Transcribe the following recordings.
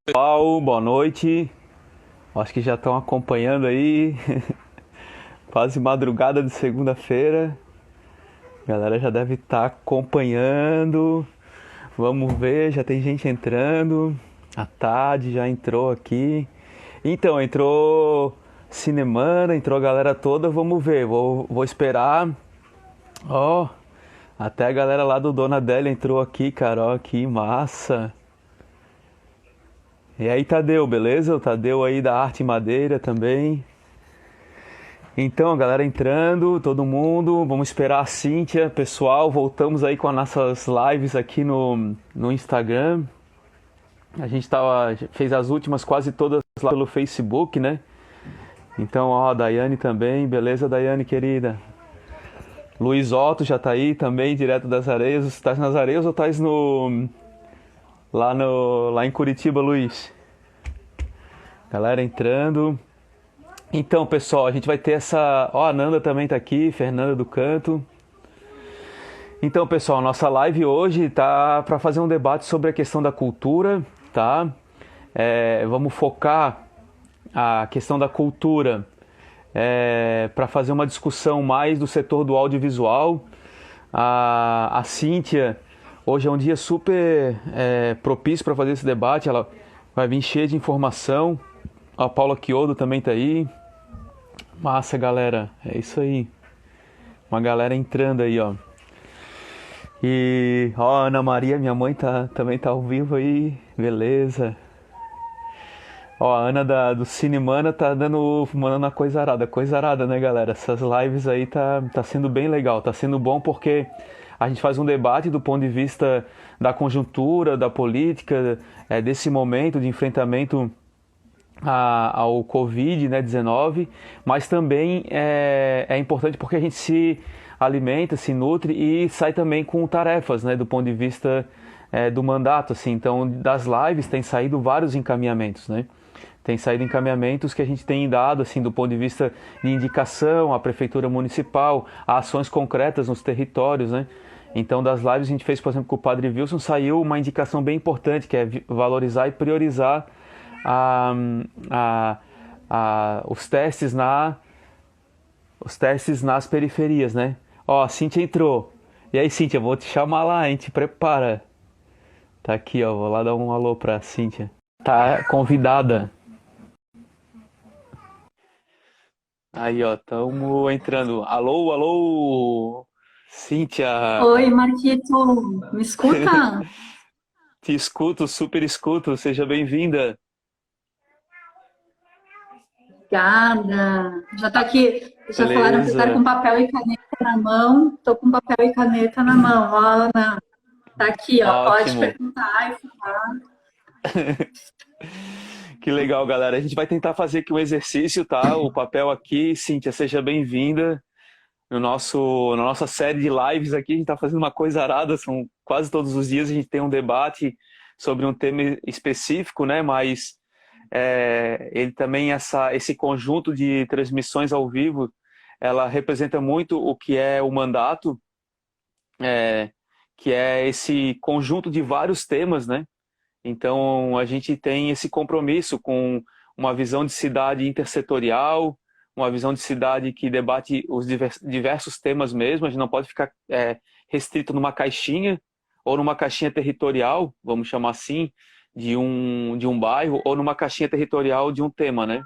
Pessoal, boa noite. Acho que já estão acompanhando aí. Quase madrugada de segunda-feira. A galera já deve estar acompanhando. Vamos ver, já tem gente entrando. A Tade já entrou aqui. Então, entrou Cinemana, entrou a galera toda. Vamos ver, vou esperar. Ó, até a galera lá do Dona Adélia entrou aqui, cara. Ó, que massa. E aí, Tadeu, beleza? O Tadeu aí da Arte em Madeira também. Então, a galera entrando, todo mundo. Vamos esperar a Cíntia, pessoal. Voltamos aí com as nossas lives aqui no Instagram. A gente fez as últimas quase todas lá pelo Facebook, né? Então, ó, a Daiane também. Beleza, Daiane, querida? Luiz Otto já tá aí também, direto das areias. Você tá nas areias ou tá lá em Curitiba, Luiz? Galera entrando. Então, pessoal, a gente vai ter essa. Ó, a Nanda também tá aqui, Fernanda do Canto. Então, pessoal, nossa live hoje tá para fazer um debate sobre a questão da cultura, tá? Vamos focar a questão da cultura para fazer uma discussão mais do setor do audiovisual. A Cíntia, hoje é um dia super propício para fazer esse debate, ela vai vir cheia de informação. A Paula Chiodo também tá aí. Massa, galera. É isso aí. Uma galera entrando aí, ó. E, ó, Ana Maria, minha mãe também tá ao vivo aí. Beleza. Ó, a Ana do Cinemana tá mandando uma coisa arada, né, galera? Essas lives aí tá sendo bem legal. Tá sendo bom porque a gente faz um debate do ponto de vista da conjuntura, da política, desse momento de enfrentamento ao Covid, né, 19, mas também é importante porque a gente se alimenta, se nutre e sai também com tarefas, né, do ponto de vista do mandato, assim. Então, das lives tem saído vários encaminhamentos, né? Tem saído encaminhamentos que a gente tem dado, assim, do ponto de vista de indicação à prefeitura municipal, a ações concretas nos territórios, né? Então, das lives a gente fez, por exemplo, com o Padre Wilson, saiu uma indicação bem importante, que é valorizar e priorizar a, a, os testes nas periferias, né? Ó, a Cíntia entrou. E aí, Cíntia, vou te chamar lá, a gente prepara. Tá aqui, ó, vou lá dar um alô pra Cíntia. Tá convidada. Aí, ó, tamo entrando. Alô, alô, Cíntia. Oi, Marquito, me escuta? Te escuto, super escuto, seja bem-vinda. Obrigada. Já tá aqui, já falaram para estar Beleza, com papel e caneta na mão. Tô com papel e caneta na mão. Ó, Ana, tá aqui, ó. Pode ótimo. perguntar e falar. Que legal, galera. A gente vai tentar fazer aqui um exercício, tá? O papel aqui, Cíntia, seja bem-vinda na nossa série de lives aqui. A gente está fazendo uma coisa arada, são quase todos os dias a gente tem um debate sobre um tema específico, né? Mas ele também, esse conjunto de transmissões ao vivo, ela representa muito o que é o mandato, é, que é esse conjunto de vários temas, né? Então, a gente tem esse compromisso com uma visão de cidade intersetorial, uma visão de cidade que debate os diversos temas mesmo. A gente não pode ficar restrito numa caixinha ou numa caixinha territorial, vamos chamar assim, de um bairro, ou numa caixinha territorial de um tema, né?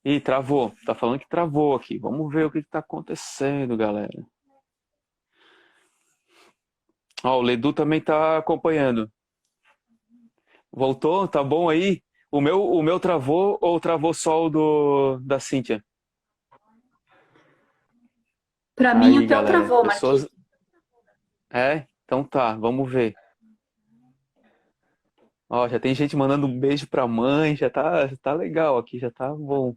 Ih, travou. Tá falando que travou aqui. Vamos ver o que está acontecendo, galera. Ó, o Ledu também está acompanhando. Voltou? Tá bom aí? O meu travou ou travou só o da Cíntia? Para mim, Aí, o teu galera, travou, pessoas. Marquito. Então tá, vamos ver. Ó, já tem gente mandando um beijo pra mãe, já tá legal aqui, já tá bom.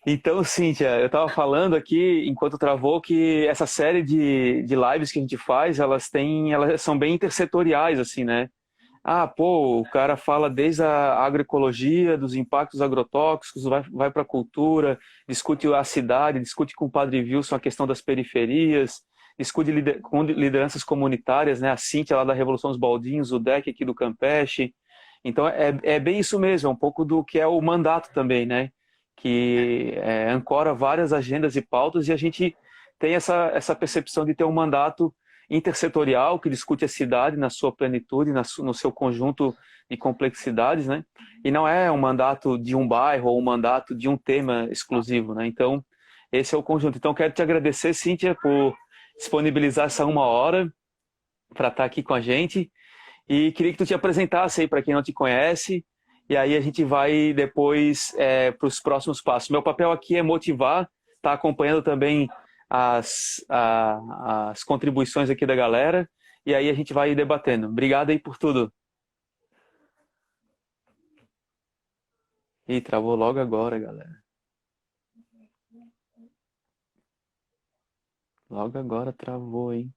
Então, Cíntia, eu tava falando aqui, enquanto travou, que essa série de lives que a gente faz, elas são bem intersetoriais, assim, né? Ah, pô, o cara fala desde a agroecologia, dos impactos agrotóxicos, vai para a cultura, discute a cidade, discute com o Padre Wilson a questão das periferias, discute com lideranças comunitárias, né? A Cíntia lá da Revolução dos Baldinhos, o Deck aqui do Campeche. Então é bem isso mesmo, é um pouco do que é o mandato também, né? Que ancora várias agendas e pautas e a gente tem essa percepção de ter um mandato intersetorial que discute a cidade na sua plenitude, no seu conjunto de complexidades, né? E não é um mandato de um bairro ou um mandato de um tema exclusivo, né? Então, esse é o conjunto. Então, quero te agradecer, Cíntia, por disponibilizar essa 1 hora para estar aqui com a gente. E queria que tu te apresentasse aí para quem não te conhece. E aí a gente vai depois para os próximos passos. Meu papel aqui é motivar, tá acompanhando também as contribuições aqui da galera. E aí a gente vai debatendo. Obrigado aí por tudo. Ih, travou logo agora, galera. Logo agora travou, hein?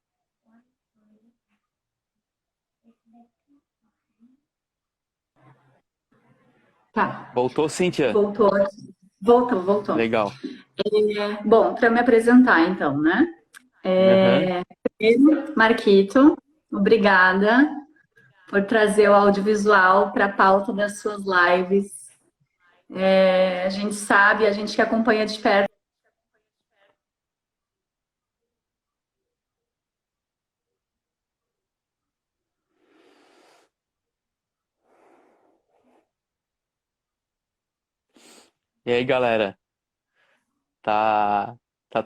Tá, Voltou, Cíntia? voltou. Voltou. Legal. Bom, para me apresentar, então, né? Aham. Primeiro, Marquito, obrigada por trazer o audiovisual para a pauta das suas lives. A gente sabe, a gente que acompanha de perto. E aí, galera? Tá, tá,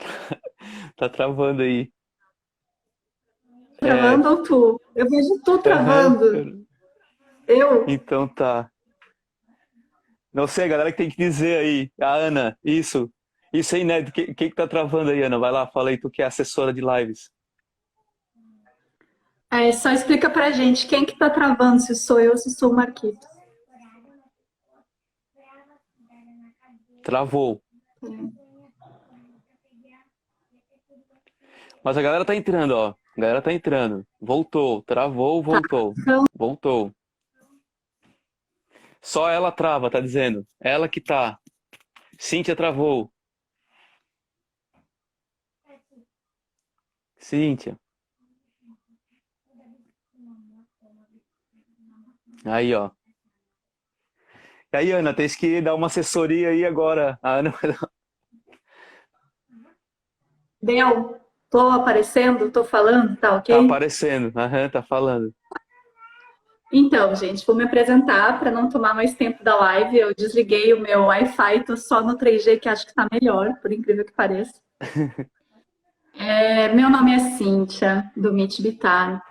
tá travando aí. É, Travando ou tu? Eu vejo tu aham, travando. Eu? então tá. Não sei, a galera que tem que dizer aí. A Ana, isso. Isso aí, né? O que tá travando aí, Ana? Vai lá, fala aí, tu que é assessora de lives. Só explica pra gente quem que tá travando, se sou eu ou se sou o Marquito. Travou. Mas a galera tá entrando, ó. A galera tá entrando. Voltou, travou, Tá, voltou. então, Voltou. Só ela trava, tá dizendo. Ela que tá. Cíntia travou. Cíntia. Aí, ó. E aí, Ana, tens que dar uma assessoria aí agora. A Ana vai dar. Bel, tô aparecendo, tô falando, tá Tá ok? aparecendo. Aham, tá falando. Então, gente, vou me apresentar para não tomar mais tempo da live. Eu desliguei o meu Wi-Fi, tô só no 3G, que acho que tá melhor, por incrível que pareça. Meu nome é Cíntia, do Meet Bitar.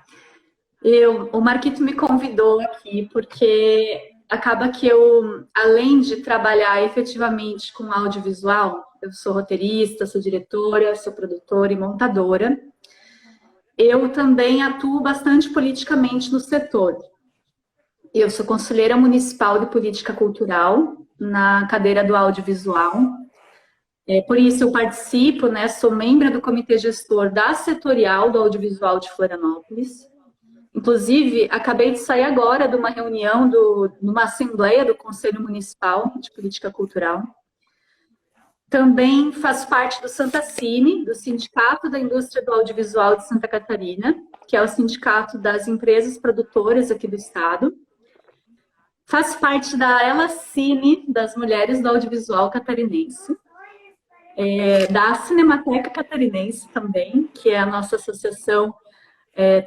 O Marquito me convidou aqui porque acaba que eu, além de trabalhar efetivamente com audiovisual, eu sou roteirista, sou diretora, sou produtora e montadora, eu também atuo bastante politicamente no setor. Eu sou conselheira municipal de política cultural na cadeira do audiovisual. Por isso eu participo, né, sou membro do comitê gestor da setorial do audiovisual de Florianópolis. Inclusive, acabei de sair agora de uma reunião, numa assembleia do Conselho Municipal de Política Cultural. Também faço parte do Santacine, do Sindicato da Indústria do Audiovisual de Santa Catarina, que é o sindicato das empresas produtoras aqui do estado. Faço parte da Elacine, das Mulheres do Audiovisual Catarinense. Da Cinemateca Catarinense também, que é a nossa associação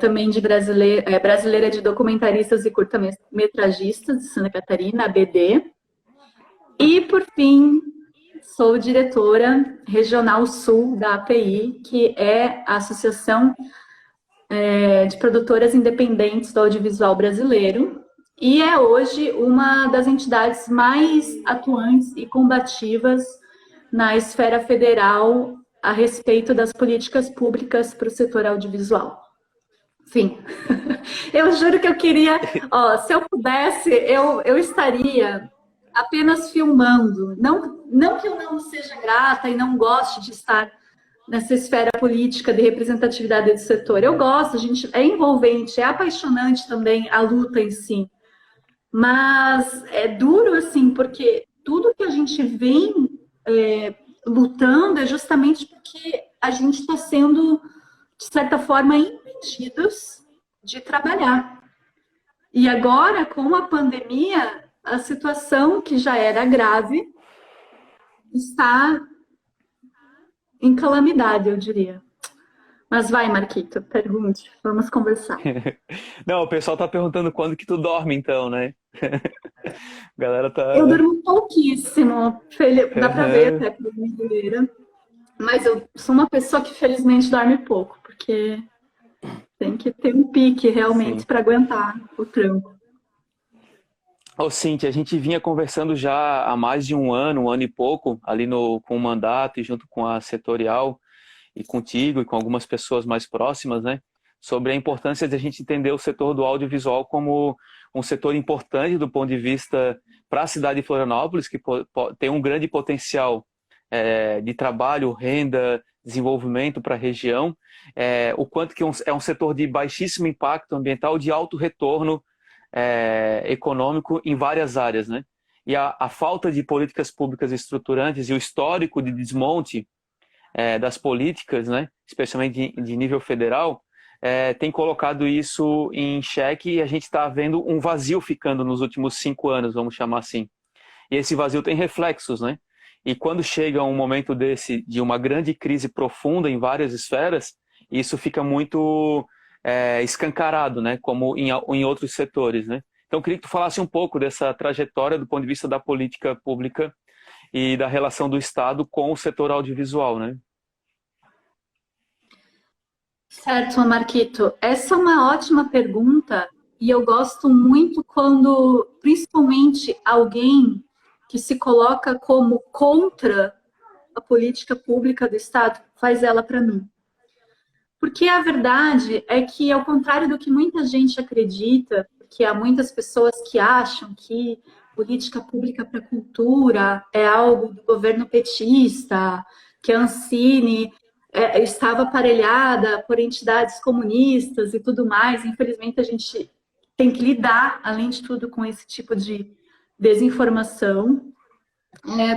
também de brasileira de documentaristas e curta-metragistas de Santa Catarina, a BD. E, por fim, sou diretora regional sul da API, que é a Associação de Produtoras Independentes do Audiovisual Brasileiro, e é hoje uma das entidades mais atuantes e combativas na esfera federal a respeito das políticas públicas para o setor audiovisual. Enfim, eu juro que eu queria, se eu pudesse, eu estaria apenas filmando. Não que eu não seja grata e não goste de estar nessa esfera política de representatividade do setor. Eu gosto, a gente é envolvente, é apaixonante também a luta em si. Mas é duro, assim, porque tudo que a gente vem lutando é justamente porque a gente está sendo, de certa forma, impedidos de trabalhar. E agora, com a pandemia, a situação que já era grave está em calamidade, eu diria. Mas vai, Marquito, pergunte, vamos conversar. Não, o pessoal tá perguntando quando que tu dorme, então, né? A galera Eu tá. durmo pouquíssimo, dá para ver Aham, até pela minha olheira, mas eu sou uma pessoa que felizmente dorme pouco, porque tem que ter um pique realmente sim. para aguentar o tranco. Ô, Cintia, a gente vinha conversando já há mais de um ano e pouco, ali no, com o mandato e junto com a setorial e contigo e com algumas pessoas mais próximas, né? Sobre a importância de a gente entender o setor do audiovisual como um setor importante do ponto de vista para a cidade de Florianópolis, que tem um grande potencial de trabalho, renda, desenvolvimento para a região, o quanto que é um setor de baixíssimo impacto ambiental, de alto retorno econômico em várias áreas, né? E a falta de políticas públicas estruturantes e o histórico de desmonte das políticas, né, especialmente de nível federal, tem colocado isso em xeque e a gente está vendo um vazio ficando nos últimos 5 anos, vamos chamar assim. E esse vazio tem reflexos, né? E quando chega um momento desse, de uma grande crise profunda em várias esferas, isso fica muito escancarado, né? Como em outros setores, né? Então, eu queria que tu falasse um pouco dessa trajetória do ponto de vista da política pública e da relação do Estado com o setor audiovisual, né? Certo, Marquito. Essa é uma ótima pergunta e eu gosto muito quando, principalmente, alguém que se coloca como contra a política pública do Estado faz ela para mim. Porque a verdade é que, ao contrário do que muita gente acredita, que há muitas pessoas que acham que política pública para a cultura é algo do governo petista, que a Ancine estava aparelhada por entidades comunistas e tudo mais. Infelizmente, a gente tem que lidar, além de tudo, com esse tipo de desinformação.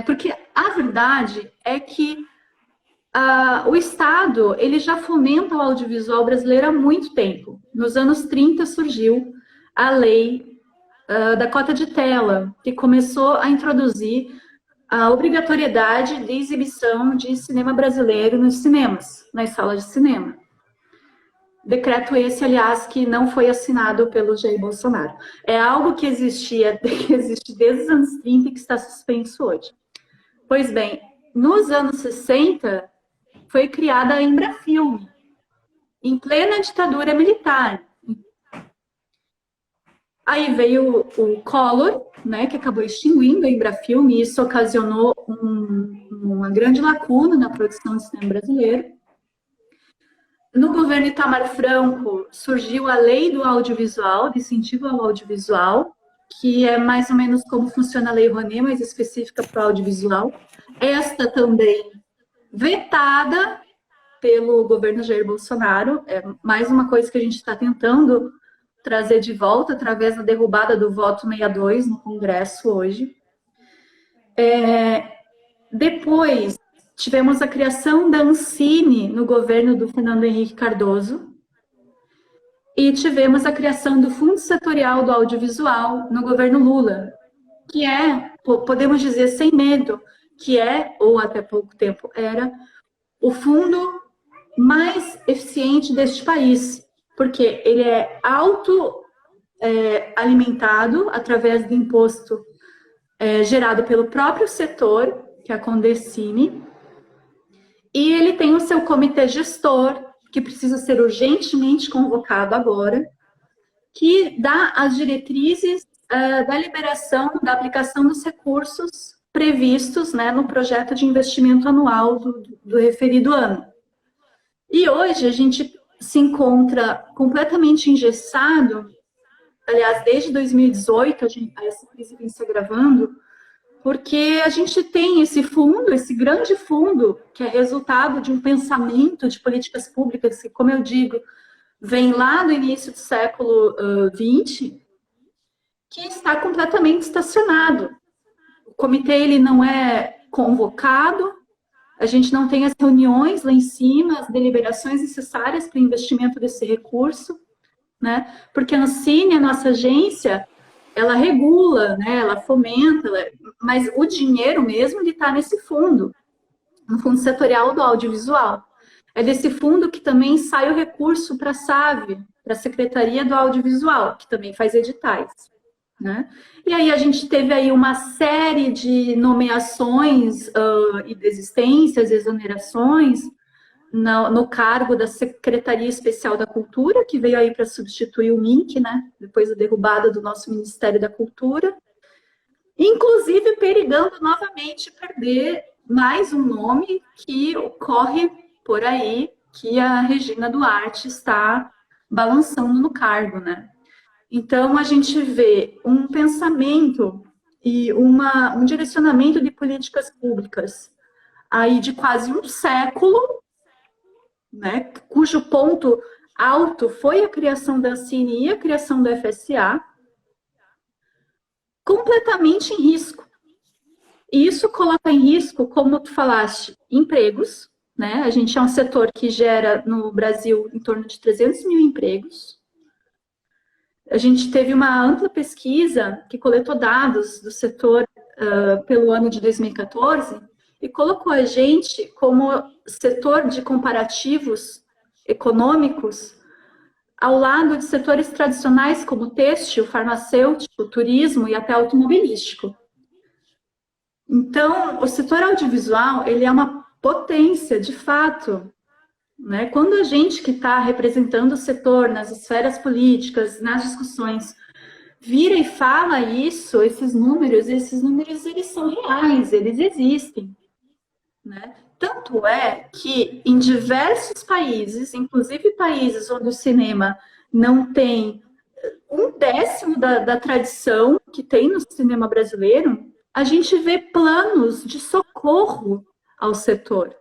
Porque a verdade é que o Estado ele já fomenta o audiovisual brasileiro há muito tempo. Nos anos 30 surgiu a lei da cota de tela, que começou a introduzir a obrigatoriedade de exibição de cinema brasileiro nos cinemas, nas salas de cinema. Decreto esse, aliás, que não foi assinado pelo Jair Bolsonaro. É algo que existia, que existe desde os anos 30 e que está suspenso hoje. Pois bem, nos anos 60, foi criada a Embrafilme, em plena ditadura militar. Aí veio o Collor, né, que acabou extinguindo a Embrafilme, e isso ocasionou uma grande lacuna na produção de cinema brasileiro. No governo Itamar Franco, surgiu a Lei do Audiovisual, de incentivo ao audiovisual, que é mais ou menos como funciona a Lei Rouanet, mas específica para o audiovisual. Esta também vetada pelo governo Jair Bolsonaro, é mais uma coisa que a gente está tentando trazer de volta através da derrubada do voto 62 no Congresso hoje. Depois, tivemos a criação da Ancine no governo do Fernando Henrique Cardoso e tivemos a criação do Fundo Setorial do Audiovisual no governo Lula, que podemos dizer sem medo, que ou até pouco tempo era, o fundo mais eficiente deste país, porque ele é alimentado através do imposto gerado pelo próprio setor, que é a Condecine, e ele tem o seu comitê gestor, que precisa ser urgentemente convocado agora, que dá as diretrizes da liberação, da aplicação dos recursos previstos, né, no projeto de investimento anual do referido ano. E hoje a gente se encontra completamente engessado, aliás, desde 2018, essa crise vem se agravando, porque a gente tem esse fundo, esse grande fundo, que é resultado de um pensamento de políticas públicas que, como eu digo, vem lá do início do século XX, que está completamente estacionado. O comitê ele não é convocado, a gente não tem as reuniões lá em cima, as deliberações necessárias para o investimento desse recurso, né? Porque a Ancine, a nossa agência, ela regula, né? Ela fomenta, mas o dinheiro mesmo ele está nesse fundo, no Fundo Setorial do Audiovisual. É desse fundo que também sai o recurso para a SAV, para a Secretaria do Audiovisual, que também faz editais, né? E aí a gente teve aí uma série de nomeações e desistências, exonerações no cargo da Secretaria Especial da Cultura, que veio aí para substituir o MINC, né? Depois da derrubada do nosso Ministério da Cultura. Inclusive perigando novamente perder mais um nome que corre por aí, que a Regina Duarte está balançando no cargo, né? Então, a gente vê um pensamento e um direcionamento de políticas públicas aí de quase um século, né, cujo ponto alto foi a criação da Ancine e a criação do FSA, completamente em risco. E isso coloca em risco, como tu falaste, empregos, né? A gente é um setor que gera no Brasil em torno de 300 mil empregos. A gente teve uma ampla pesquisa que coletou dados do setor pelo ano de 2014 e colocou a gente como setor de comparativos econômicos ao lado de setores tradicionais como têxtil, farmacêutico, turismo e até automobilístico. Então, o setor audiovisual, ele é uma potência, de fato, né? Quando a gente que está representando o setor nas esferas políticas, nas discussões, vira e fala isso, esses números eles são reais, eles existem, né? Tanto é que em diversos países, inclusive países onde o cinema não tem 1/10 da tradição que tem no cinema brasileiro, a gente vê planos de socorro ao setor.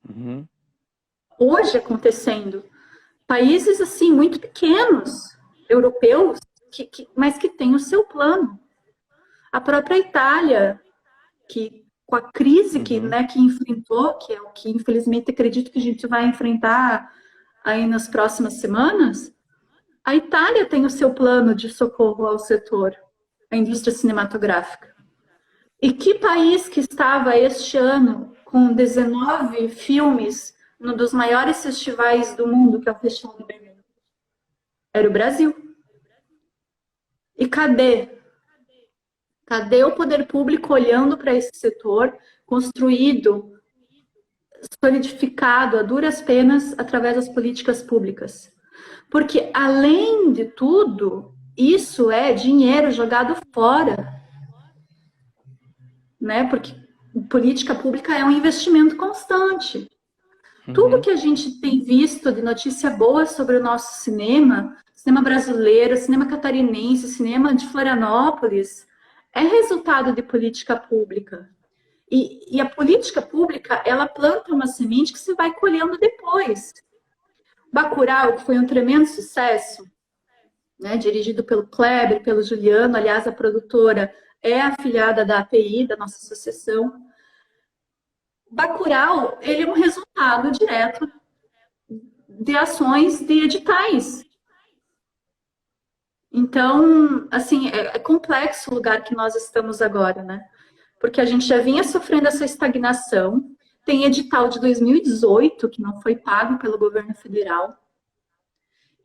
Uhum. Hoje acontecendo. Países, assim, muito pequenos, europeus, mas que têm o seu plano. A própria Itália, que com a crise que enfrentou, que é o que infelizmente acredito que a gente vai enfrentar aí nas próximas semanas, a Itália tem o seu plano de socorro ao setor, à indústria cinematográfica. E que país que estava este ano com 19 filmes num dos maiores festivais do mundo, que é o Festival de Berlim? Era o Brasil. E cadê? Cadê o poder público olhando para esse setor construído, solidificado a duras penas através das políticas públicas? Porque, além de tudo, isso é dinheiro jogado fora, né? Porque política pública é um investimento constante. Tudo que a gente tem visto de notícia boa sobre o nosso cinema brasileiro, cinema catarinense, cinema de Florianópolis, é resultado de política pública. E a política pública, ela planta uma semente que você vai colhendo depois. Bacurau, que foi um tremendo sucesso, né, dirigido pelo Kleber, pelo Juliano, aliás, a produtora é afiliada da API, da nossa associação. Bacurau, ele é um resultado direto de ações de editais. Então, assim, é complexo o lugar que nós estamos agora, né? Porque a gente já vinha sofrendo essa estagnação. Tem edital de 2018 que não foi pago pelo governo federal.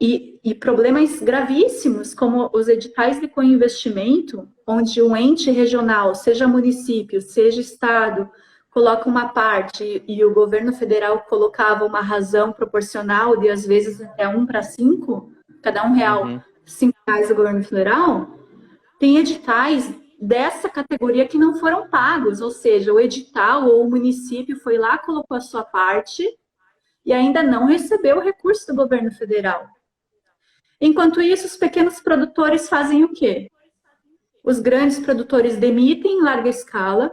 E problemas gravíssimos, como os editais de co-investimento, onde um ente regional, seja município, seja estado, coloca uma parte e o governo federal colocava uma razão proporcional de, às vezes, até 1/5, cada R$1, R$5 do governo federal, tem editais dessa categoria que não foram pagos, ou seja, o edital ou o município foi lá, colocou a sua parte e ainda não recebeu o recurso do governo federal. Enquanto isso, os pequenos produtores fazem o quê? Os grandes produtores demitem em larga escala.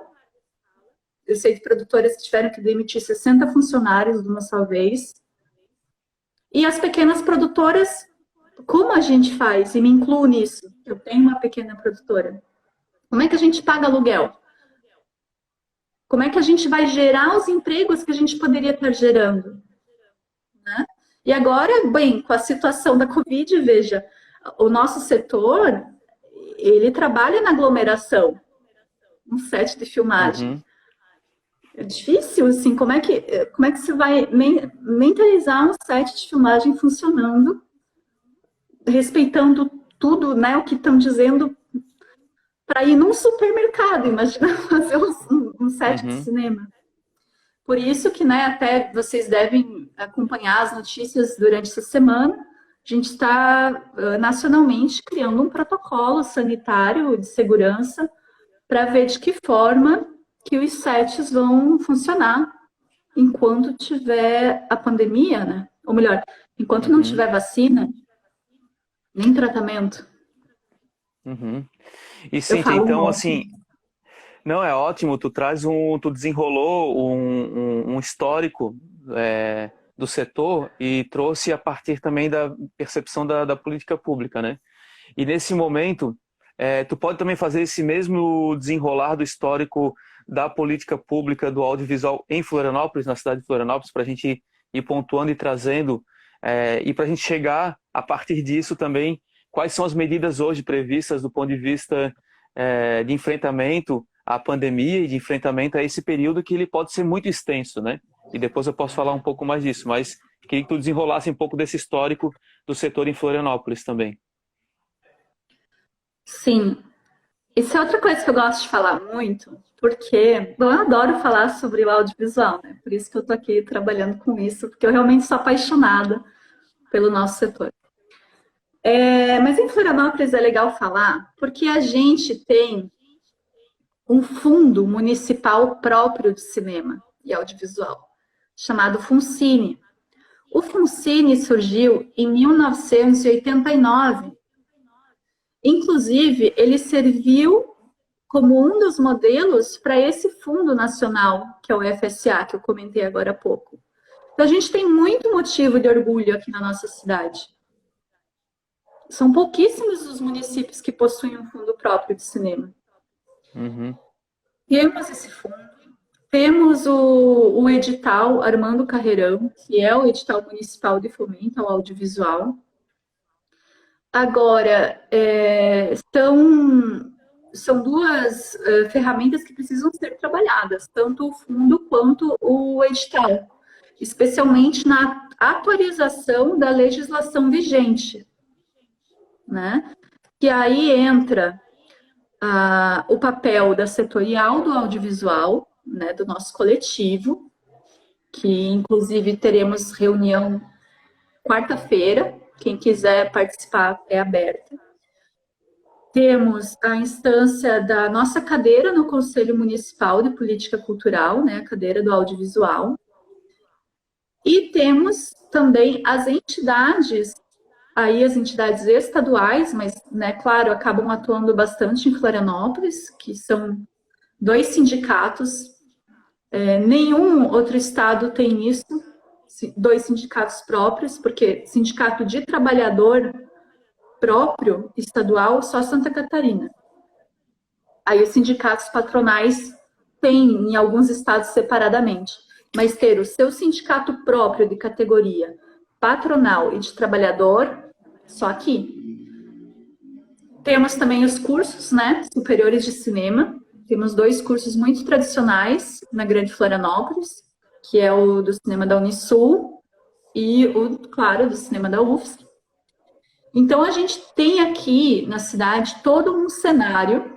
Eu sei de produtoras que tiveram que demitir 60 funcionários de uma só vez. E as pequenas produtoras, como a gente faz? E me incluo nisso. Eu tenho uma pequena produtora. Como é que a gente paga aluguel? Como é que a gente vai gerar os empregos que a gente poderia estar gerando? Né? E agora, bem, com a situação da Covid, veja, o nosso setor, ele trabalha na aglomeração, um set de filmagem. Uhum, É difícil, assim, como é que você vai mentalizar um set de filmagem funcionando, respeitando tudo, né, o que estão dizendo para ir num supermercado, imagina fazer um set de uhum, cinema. Por isso que, né, até vocês devem acompanhar as notícias durante essa semana. A gente está nacionalmente criando um protocolo sanitário de segurança para ver de que forma que os sets vão funcionar enquanto tiver a pandemia, né? Ou melhor, enquanto não uhum, tiver vacina, nem tratamento. uhum. E Eu Cíntia, falo um então monte. assim, não é ótimo, tu desenrolou um histórico do setor e trouxe a partir também da percepção da política pública, né? E nesse momento, tu pode também fazer esse mesmo desenrolar do histórico da política pública do audiovisual em Florianópolis, na cidade de Florianópolis, para a gente ir pontuando e trazendo, e para a gente chegar, a partir disso também, quais são as medidas hoje previstas do ponto de vista de enfrentamento à pandemia e de enfrentamento a esse período que ele pode ser muito extenso, né? E depois eu posso falar um pouco mais disso, mas queria que tu desenrolasse um pouco desse histórico do setor em Florianópolis também. Sim, isso é outra coisa que eu gosto de falar muito, porque bom, eu adoro falar sobre o audiovisual, né? Por isso que eu estou aqui trabalhando com isso, porque eu realmente sou apaixonada pelo nosso setor. Mas em Florianópolis é legal falar, porque a gente tem um fundo municipal próprio de cinema e audiovisual, chamado Funcine. O Funcine surgiu em 1989. Inclusive, ele serviu como um dos modelos para esse fundo nacional, que é o FSA, que eu comentei agora há pouco. Então, a gente tem muito motivo de orgulho aqui na nossa cidade. São pouquíssimos os municípios que possuem um fundo próprio de cinema. Uhum, Temos esse fundo, temos o edital Armando Carreirão, que é o edital municipal de fomento ao audiovisual. Agora, são duas ferramentas que precisam ser trabalhadas, tanto o fundo quanto o edital, especialmente na atualização da legislação vigente, né? Que aí entra o papel da setorial do audiovisual, né, do nosso coletivo, que inclusive teremos reunião quarta-feira, quem quiser participar é aberta. Temos a instância da nossa cadeira no Conselho Municipal de Política Cultural, né, a cadeira do audiovisual. E temos também as entidades, aí as entidades estaduais, mas, né, claro, acabam atuando bastante em Florianópolis, que são 2 sindicatos. Nenhum outro estado tem isso, 2 sindicatos próprios, porque sindicato de trabalhador próprio estadual, só Santa Catarina. Aí os sindicatos patronais têm em alguns estados separadamente, mas ter o seu sindicato próprio de categoria patronal e de trabalhador, só aqui. Temos também os cursos, né, superiores de cinema. Temos 2 cursos muito tradicionais na Grande Florianópolis, que é o do cinema da Unisul e o, claro, do cinema da UFSC. Então, a gente tem aqui na cidade todo um cenário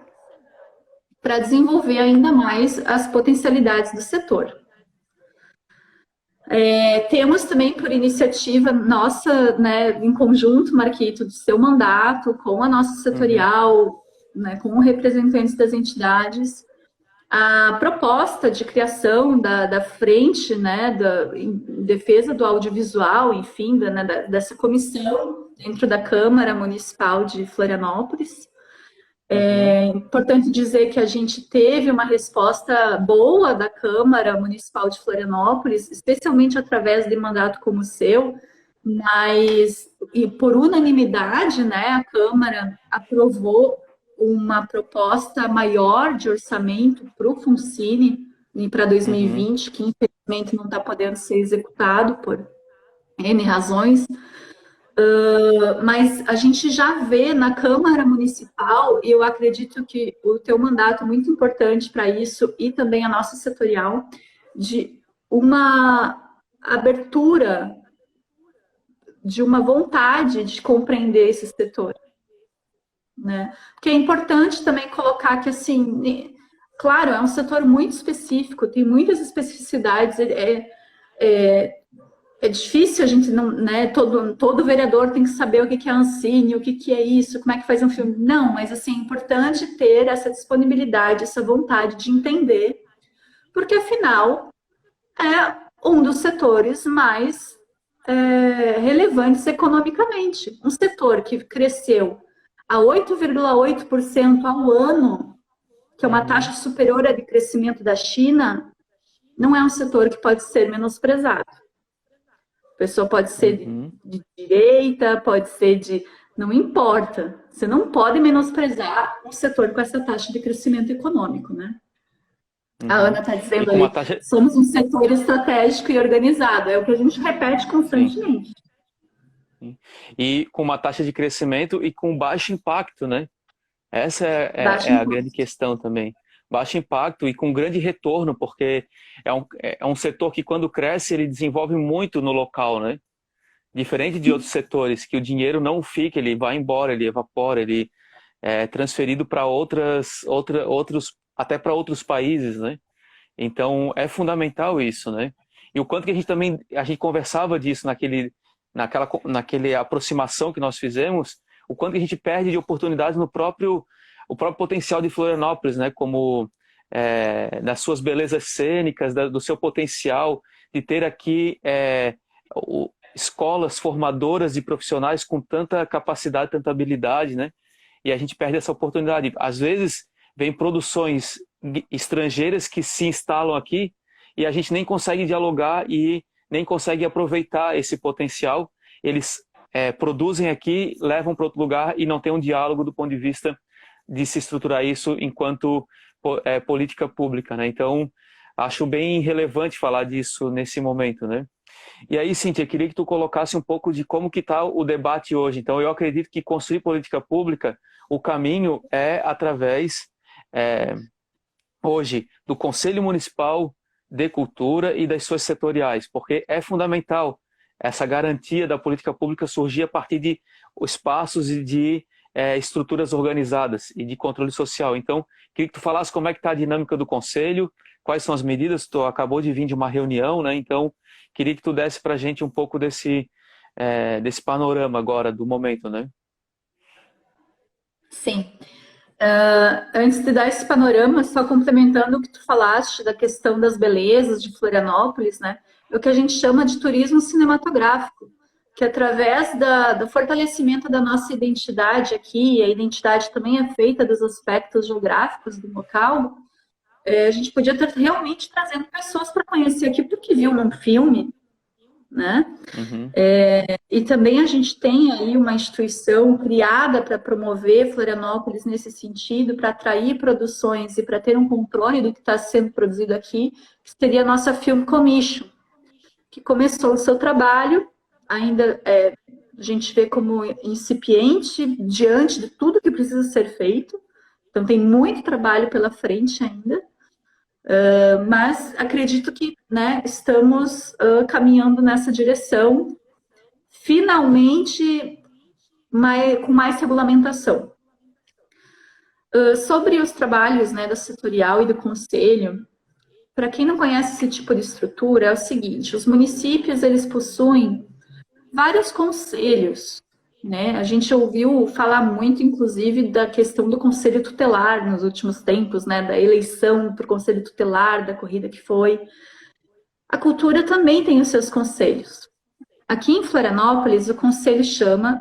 para desenvolver ainda mais as potencialidades do setor. Temos também, por iniciativa nossa, né, em conjunto, Marquito, do seu mandato, com a nossa uhum, setorial, né, com representantes das entidades, a proposta de criação da frente, né, em defesa do audiovisual, enfim, dessa comissão dentro da Câmara Municipal de Florianópolis. uhum, É importante dizer que a gente teve uma resposta boa da Câmara Municipal de Florianópolis, especialmente através de mandato como o seu, mas e por unanimidade, né, a Câmara aprovou uma proposta maior de orçamento para o Funcine para uhum, 2020, que infelizmente não está podendo ser executado por N razões, mas a gente já vê na Câmara Municipal, e eu acredito que o teu mandato é muito importante para isso, e também a nossa setorial, de uma abertura, de uma vontade de compreender esse setor, né? Porque é importante também colocar que, assim, claro, é um setor muito específico, tem muitas especificidades, é difícil a gente não, né? Todo vereador tem que saber o que é Ancine, o que é isso, como é que faz um filme. Não, mas assim, é importante ter essa disponibilidade, essa vontade de entender, porque afinal é um dos setores mais relevantes economicamente. Um setor que cresceu a 8,8% ao ano, que é uma taxa superior à de crescimento da China, não é um setor que pode ser menosprezado. A pessoa pode ser de direita, pode ser de... Não importa. Você não pode menosprezar um setor com essa taxa de crescimento econômico, né? A Ana está dizendo aí, somos um setor estratégico e organizado. É o que a gente repete constantemente. Sim. E com uma taxa de crescimento e com baixo impacto, né? Essa é a grande questão também. Baixo impacto e com grande retorno, porque é um setor que, quando cresce, ele desenvolve muito no local, né? Diferente de outros setores, que o dinheiro não fica, ele vai embora, ele evapora, ele é transferido para até para outros países, né? Então, é fundamental isso, né? E o quanto que a gente conversava disso naquela aproximação que nós fizemos, o quanto que a gente perde de oportunidades o próprio potencial de Florianópolis, né? Como das suas belezas cênicas, do seu potencial de ter aqui escolas formadoras de profissionais com tanta capacidade, tanta habilidade, né? E a gente perde essa oportunidade. Às vezes, vem produções estrangeiras que se instalam aqui e a gente nem consegue dialogar e nem consegue aproveitar esse potencial. Eles produzem aqui, levam para outro lugar e não tem um diálogo do ponto de vista de se estruturar isso enquanto política pública, né? Então, acho bem relevante falar disso nesse momento, né? E aí, Cíntia, queria que tu colocasse um pouco de como que está o debate hoje. Então, eu acredito que construir política pública, o caminho é através, hoje, do Conselho Municipal de Cultura e das suas setoriais, porque é fundamental essa garantia da política pública surgir a partir de espaços e de estruturas organizadas e de controle social. Então, queria que tu falasse como é que está a dinâmica do Conselho, quais são as medidas. Tu acabou de vir de uma reunião, né? Então, queria que tu desse para a gente um pouco desse panorama agora, do momento, né? Sim. Antes de dar esse panorama, só complementando o que tu falaste da questão das belezas de Florianópolis, né? É o que a gente chama de turismo cinematográfico, que através do fortalecimento da nossa identidade aqui, e a identidade também é feita dos aspectos geográficos do local, a gente podia estar realmente trazendo pessoas para conhecer aqui porque viu num filme, né? E também a gente tem aí uma instituição criada para promover Florianópolis nesse sentido, para atrair produções e para ter um controle do que está sendo produzido aqui, que seria a nossa Film Commission, que começou o seu trabalho, ainda a gente vê como incipiente diante de tudo que precisa ser feito, então tem muito trabalho pela frente ainda, mas acredito que, né, estamos caminhando nessa direção, finalmente com mais regulamentação. Sobre os trabalhos, né, da setorial e do conselho, para quem não conhece esse tipo de estrutura, é o seguinte: os municípios, eles possuem vários conselhos, né? A gente ouviu falar muito, inclusive, da questão do conselho tutelar nos últimos tempos, né? Da eleição para o conselho tutelar, da corrida que foi. A cultura também tem os seus conselhos. Aqui em Florianópolis, o conselho chama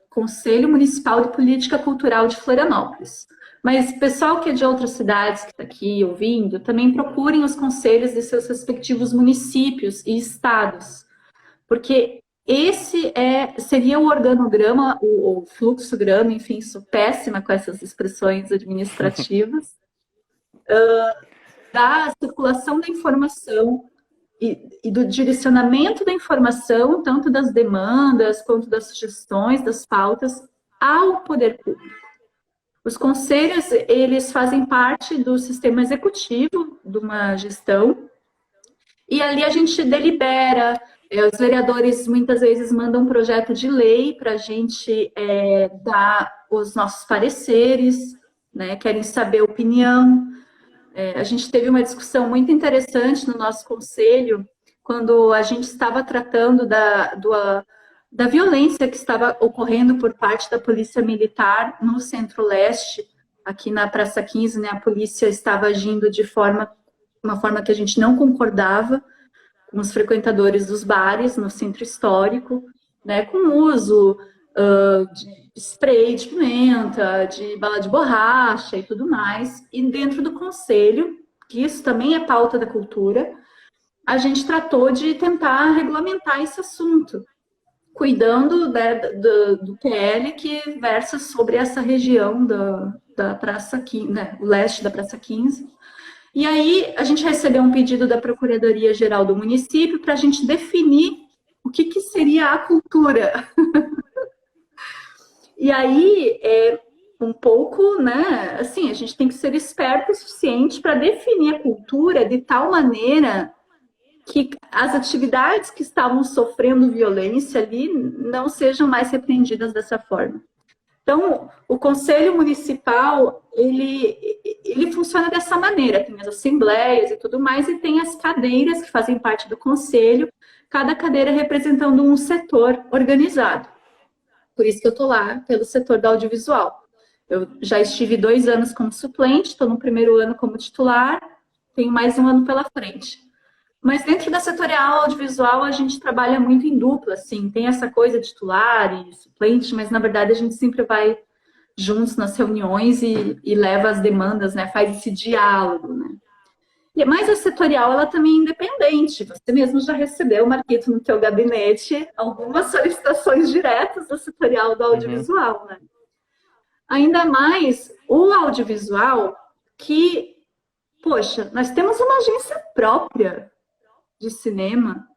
Conselho Municipal de Política Cultural de Florianópolis. Mas o pessoal que é de outras cidades que está aqui ouvindo, também procurem os conselhos de seus respectivos municípios e estados, porque esse seria o organograma, o fluxograma, enfim, sou péssima com essas expressões administrativas, da circulação da informação e do direcionamento da informação, tanto das demandas quanto das sugestões, das pautas, ao poder público. Os conselhos, eles fazem parte do sistema executivo de uma gestão, e ali a gente delibera, os vereadores muitas vezes mandam um projeto de lei para a gente dar os nossos pareceres, né, querem saber a opinião. A gente teve uma discussão muito interessante no nosso conselho, quando a gente estava tratando da violência que estava ocorrendo por parte da Polícia Militar no Centro-Leste, aqui na Praça 15, né, a polícia estava agindo de uma forma que a gente não concordava com os frequentadores dos bares no centro histórico, né, com o uso de spray de pimenta, de bala de borracha e tudo mais. E dentro do conselho, que isso também é pauta da cultura, a gente tratou de tentar regulamentar esse assunto, cuidando, né, do PL que versa sobre essa região da Praça 15, né, o leste da Praça 15. E aí a gente recebeu um pedido da Procuradoria-Geral do município para a gente definir o que seria a cultura. E aí, um pouco, né, assim, a gente tem que ser esperto o suficiente para definir a cultura de tal maneira que as atividades que estavam sofrendo violência ali não sejam mais repreendidas dessa forma. Então, o Conselho Municipal, ele funciona dessa maneira, tem as assembleias e tudo mais, e tem as cadeiras que fazem parte do Conselho, cada cadeira representando um setor organizado. Por isso que eu estou lá, pelo setor do audiovisual. Eu já estive 2 anos como suplente, estou no primeiro ano como titular, tenho mais um ano pela frente. Mas dentro da setorial audiovisual, a gente trabalha muito em dupla, assim, tem essa coisa de titular e suplente, mas na verdade a gente sempre vai juntos nas reuniões e leva as demandas, né, faz esse diálogo, né. Mas a setorial, ela também é independente, você mesmo já recebeu, Marquito, no teu gabinete, algumas solicitações diretas da setorial do audiovisual, né. Ainda mais o audiovisual que, poxa, nós temos uma agência própria de cinema.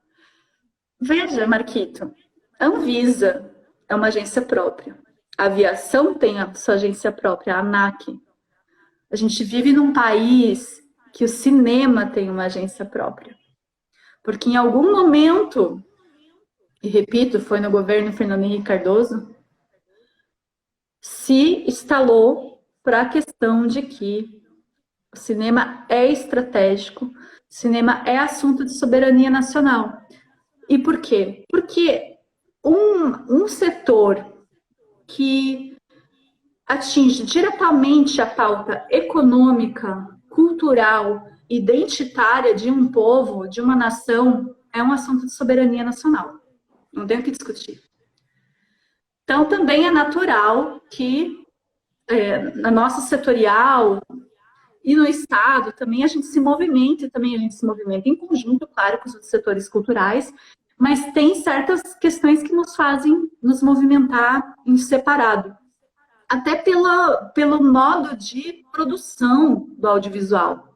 Veja, Marquito, a Anvisa é uma agência própria. A aviação tem a sua agência própria, a ANAC. A gente vive num país que o cinema tem uma agência própria. Porque em algum momento, e repito, foi no governo Fernando Henrique Cardoso, se instalou para a questão de que o cinema é estratégico, cinema é assunto de soberania nacional. E por quê? Porque um setor que atinge diretamente a pauta econômica, cultural, identitária de um povo, de uma nação, é um assunto de soberania nacional. Não tem o que discutir. Então, também é natural que na nossa setorial e no Estado também a gente se movimenta, em conjunto, claro, com os outros setores culturais, mas tem certas questões que nos fazem nos movimentar em separado. Até pelo modo de produção do audiovisual.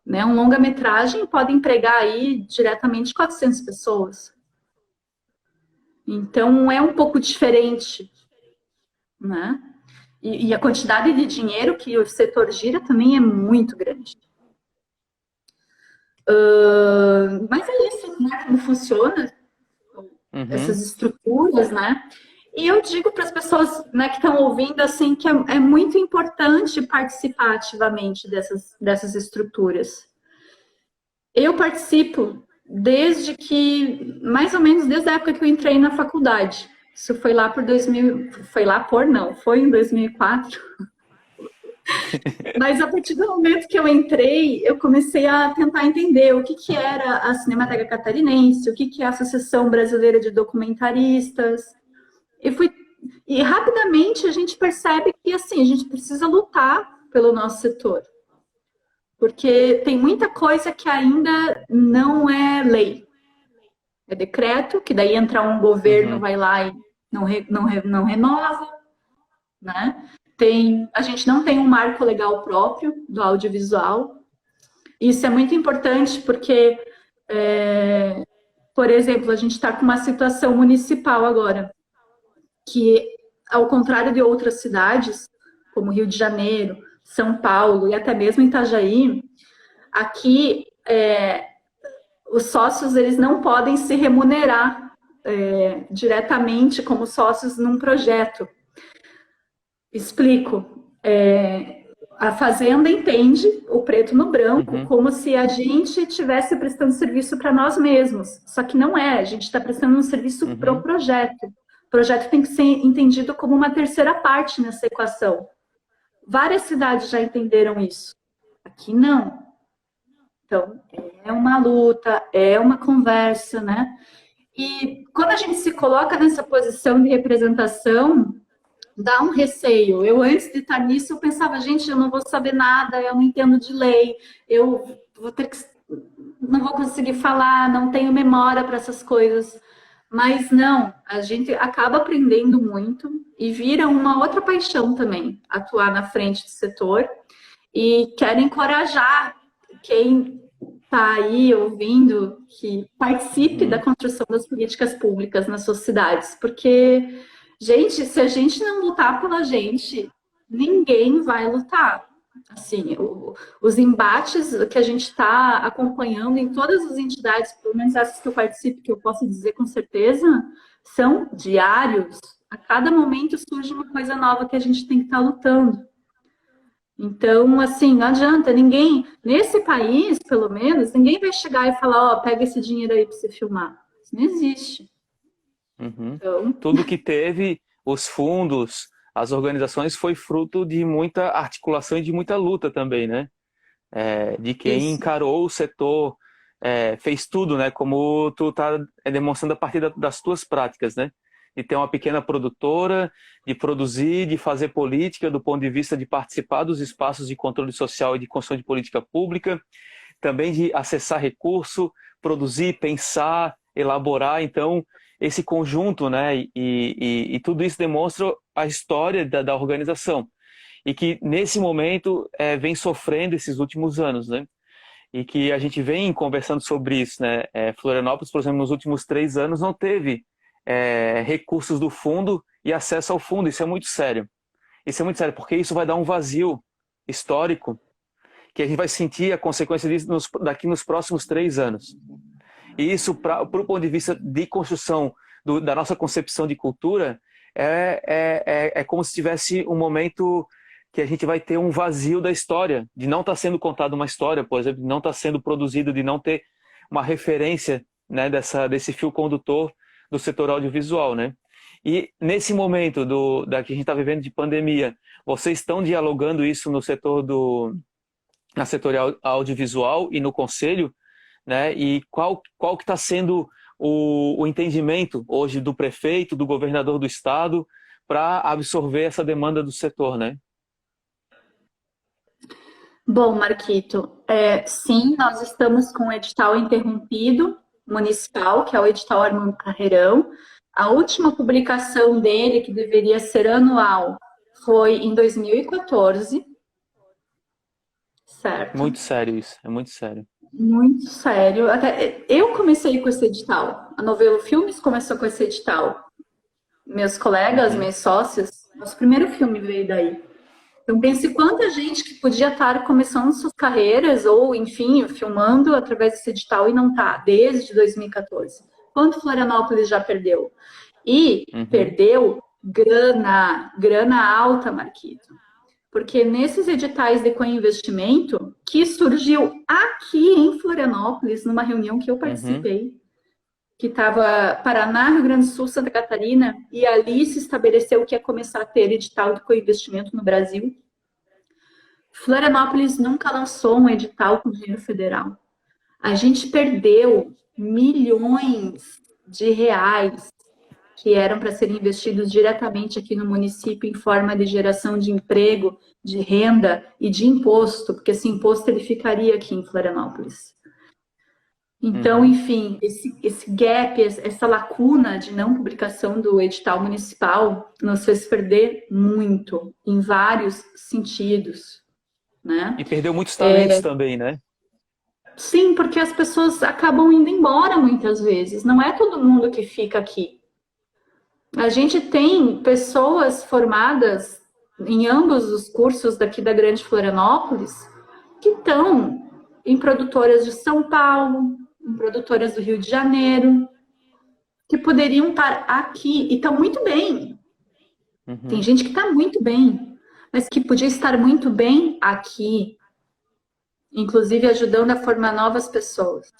Né? Um longa-metragem pode empregar aí diretamente 400 pessoas. Então, é um pouco diferente, né? E a quantidade de dinheiro que o setor gira também é muito grande. Mas é isso, né? Como funciona essas estruturas, né? E eu digo para as pessoas, né, que estão ouvindo, assim, que é muito importante participar ativamente dessas estruturas. Eu participo mais ou menos desde a época que eu entrei na faculdade. Isso foi lá foi em 2004. Mas a partir do momento que eu entrei, eu comecei a tentar entender o que era a Cinemateca Catarinense, o que é a Associação Brasileira de Documentaristas. E rapidamente a gente percebe que, assim, a gente precisa lutar pelo nosso setor. Porque tem muita coisa que ainda não é lei. É decreto, que daí entra um governo, vai lá e não renova, né? A gente não tem um marco legal próprio do audiovisual. Isso é muito importante porque Por exemplo, a gente está com uma situação municipal agora, que, ao contrário de outras cidades, como Rio de Janeiro, São Paulo e até mesmo Itajaí, aqui os sócios eles não podem se remunerar diretamente como sócios num projeto. Explico. A Fazenda entende o preto no branco como se a gente estivesse prestando serviço para nós mesmos. Só que não é, a gente está prestando um serviço para o projeto. O projeto tem que ser entendido como uma terceira parte nessa equação. Várias cidades já entenderam isso. Aqui não. Então, é uma luta, é uma conversa, né? E quando a gente se coloca nessa posição de representação, dá um receio. Eu, antes de estar nisso, eu pensava, gente, eu não vou saber nada, eu não entendo de lei, eu vou ter que... não vou conseguir falar, não tenho memória para essas coisas. Mas não, a gente acaba aprendendo muito e vira uma outra paixão também, atuar na frente do setor. E quero encorajar quem está aí ouvindo que participe da construção das políticas públicas nas suas cidades, porque, gente, se a gente não lutar pela gente, ninguém vai lutar. Assim, os embates que a gente está acompanhando em todas as entidades, pelo menos essas que eu participo, que eu posso dizer com certeza, são diários. A cada momento surge uma coisa nova que a gente tem que estar lutando. Então, assim, não adianta ninguém, nesse país, pelo menos, ninguém vai chegar e falar, ó, pega esse dinheiro aí para você filmar. Isso não existe. Então... Tudo que teve, os fundos, as organizações, foi fruto de muita articulação e de muita luta também, né? De quem encarou o setor, fez tudo, né? Como tu tá demonstrando a partir das tuas práticas, né? De ter uma pequena produtora, de produzir, de fazer política do ponto de vista de participar dos espaços de controle social e de construção de política pública, também de acessar recurso, produzir, pensar, elaborar. Então, esse conjunto, né, e tudo isso demonstra a história da organização e que nesse momento vem sofrendo esses últimos anos, né? E que a gente vem conversando sobre isso, né? Florianópolis, por exemplo, nos últimos 3 anos não teve recursos do fundo e acesso ao fundo. Isso é muito sério. Isso é muito sério, porque isso vai dar um vazio histórico que a gente vai sentir a consequência disso daqui nos próximos 3 anos. E isso, para o ponto de vista de construção da nossa concepção de cultura, é como se tivesse um momento que a gente vai ter um vazio da história, de não estar sendo contada uma história, por exemplo, de não estar sendo produzido, de não ter uma referência, né, desse fio condutor do setor audiovisual, né? E nesse momento da que a gente está vivendo de pandemia, vocês estão dialogando isso no setor na setor audiovisual e no conselho, né? E qual que está sendo o entendimento hoje do prefeito, do governador do estado, para absorver essa demanda do setor, né? Bom, Marquito, sim, nós estamos com o edital interrompido municipal, que é o edital Armando Carreirão. A última publicação dele, que deveria ser anual, foi em 2014. Certo? Muito sério isso, é muito sério. Muito sério. Até eu comecei com esse edital. A Novelo Filmes começou com esse edital. Meus colegas, meus sócios, nosso primeiro filme veio daí. Então, pense quanta gente que podia estar começando suas carreiras ou, enfim, filmando através desse edital e não está, desde 2014. Quanto Florianópolis já perdeu? E perdeu grana alta, Marquito. Porque nesses editais de co-investimento, que surgiu aqui em Florianópolis, numa reunião que eu participei, que estava Paraná, Rio Grande do Sul, Santa Catarina, e ali se estabeleceu que ia começar a ter edital de co-investimento no Brasil. Florianópolis nunca lançou um edital com dinheiro federal. A gente perdeu milhões de reais que eram para serem investidos diretamente aqui no município em forma de geração de emprego, de renda e de imposto, porque esse imposto ele ficaria aqui em Florianópolis. Então, enfim, esse gap, essa lacuna de não publicação do edital municipal nos fez perder muito, em vários sentidos, né? E perdeu muitos talentos também, né? Sim, porque as pessoas acabam indo embora muitas vezes. Não é todo mundo que fica aqui. A gente tem pessoas formadas em ambos os cursos daqui da Grande Florianópolis que estão em produtoras de São Paulo, em produtoras do Rio de Janeiro, que poderiam estar aqui e estão muito bem. Tem gente que está muito bem, mas que podia estar muito bem aqui, inclusive ajudando a formar novas pessoas,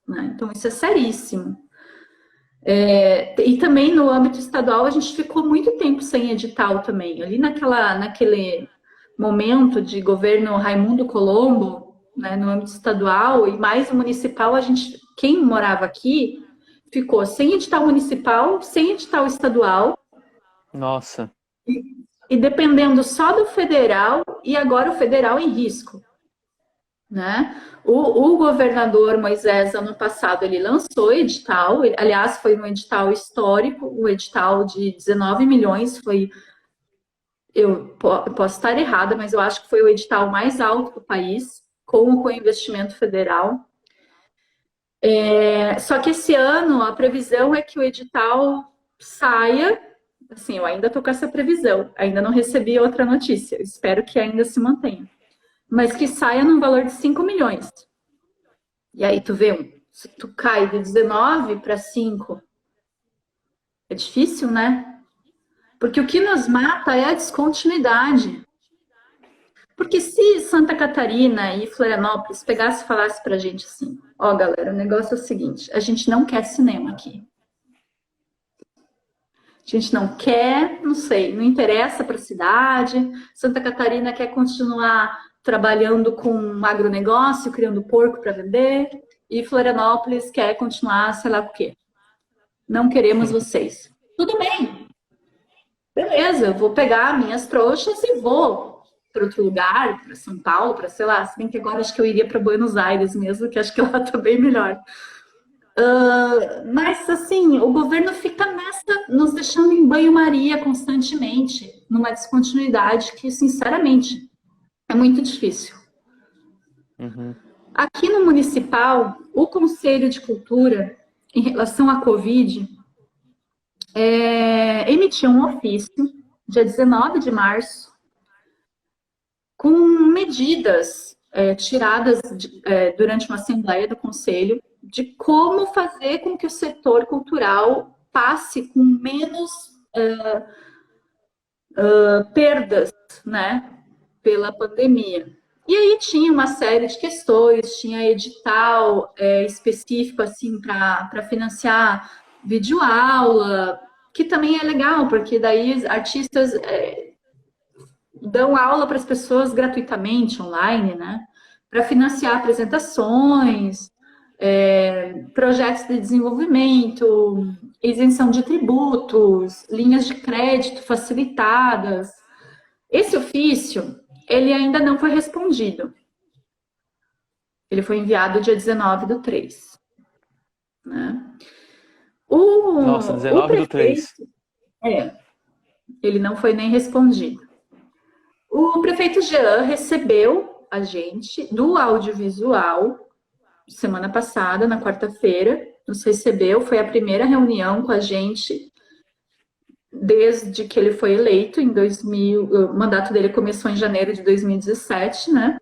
né? Então, isso é seríssimo. E também no âmbito estadual, a gente ficou muito tempo sem edital também. Ali naquele momento de governo Raimundo Colombo, né, no âmbito estadual e mais o municipal, quem morava aqui ficou sem edital municipal, sem edital estadual. Nossa. E dependendo só do federal, e agora o federal em risco, né? O governador Moisés, ano passado, ele lançou edital, aliás, foi um edital histórico, o edital de 19 milhões, eu posso estar errada, mas eu acho que foi o edital mais alto do país, com o investimento federal. Só que esse ano, a previsão é que o edital saia, assim, eu ainda estou com essa previsão, ainda não recebi outra notícia, espero que ainda se mantenha, mas que saia num valor de 5 milhões. E aí tu vê, tu cai de 19 para 5. É difícil, né? Porque o que nos mata é a descontinuidade. Porque se Santa Catarina e Florianópolis pegasse e falasse pra gente assim, ó, galera, o negócio é o seguinte, a gente não quer cinema aqui. A gente não quer, não sei, não interessa para a cidade. Santa Catarina quer continuar trabalhando com agronegócio, criando porco para vender. E Florianópolis quer continuar, sei lá o quê. Não queremos vocês. Tudo bem. Beleza, eu vou pegar minhas trouxas e vou para outro lugar, para São Paulo, para sei lá. Se bem que agora acho que eu iria para Buenos Aires mesmo, que acho que lá tá bem melhor. Mas, assim, o governo fica nos deixando em banho-maria constantemente, numa descontinuidade que, sinceramente, é muito difícil. Aqui no municipal, o Conselho de Cultura, em relação à Covid, emitiu um ofício, dia 19 de março, com medidas tiradas durante uma assembleia do Conselho, de como fazer com que o setor cultural passe com menos perdas, né, pela pandemia. E aí tinha uma série de questões, tinha edital específico assim para financiar videoaula, que também é legal, porque daí artistas dão aula para as pessoas gratuitamente online, né, para financiar apresentações, projetos de desenvolvimento, isenção de tributos, linhas de crédito facilitadas. Esse ofício, ele ainda não foi respondido. Ele foi enviado dia 19/3. Né? Nossa, 19/3. Ele não foi nem respondido. O prefeito Jean recebeu a gente do audiovisual semana passada, na quarta-feira, nos recebeu, foi a primeira reunião com a gente desde que ele foi eleito em 2000, o mandato dele começou em janeiro de 2017, né?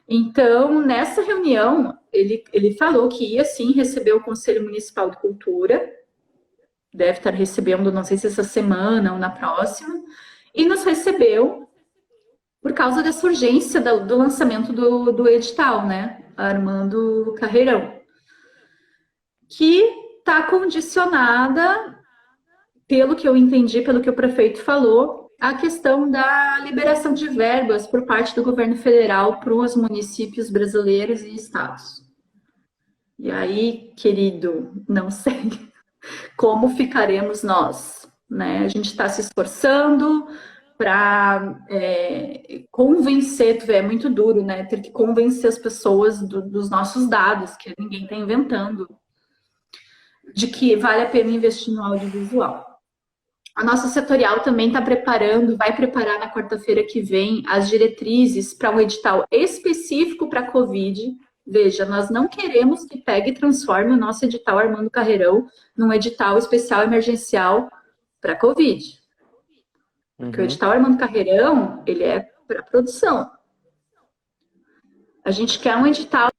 Então, nessa reunião, ele falou que ia sim receber o Conselho Municipal de Cultura, deve estar recebendo, não sei se essa semana ou na próxima, e nos recebeu por causa dessa urgência do lançamento do edital, né? Armando Carreirão, que está condicionada, pelo que eu entendi, pelo que o prefeito falou, a questão da liberação de verbas por parte do governo federal para os municípios brasileiros e estados. E aí, querido, não sei como ficaremos nós, né? A gente está se esforçando para convencer, tu vê, é muito duro, né? Ter que convencer as pessoas dos nossos dados, que ninguém está inventando, de que vale a pena investir no audiovisual. A nossa setorial também está preparando, vai preparar na quarta-feira que vem as diretrizes para um edital específico para a Covid, Veja, nós não queremos que pegue e transforme o nosso edital Armando Carreirão num edital especial emergencial para Covid. Porque o Uhum. edital Armando Carreirão, ele é para produção. A gente quer um edital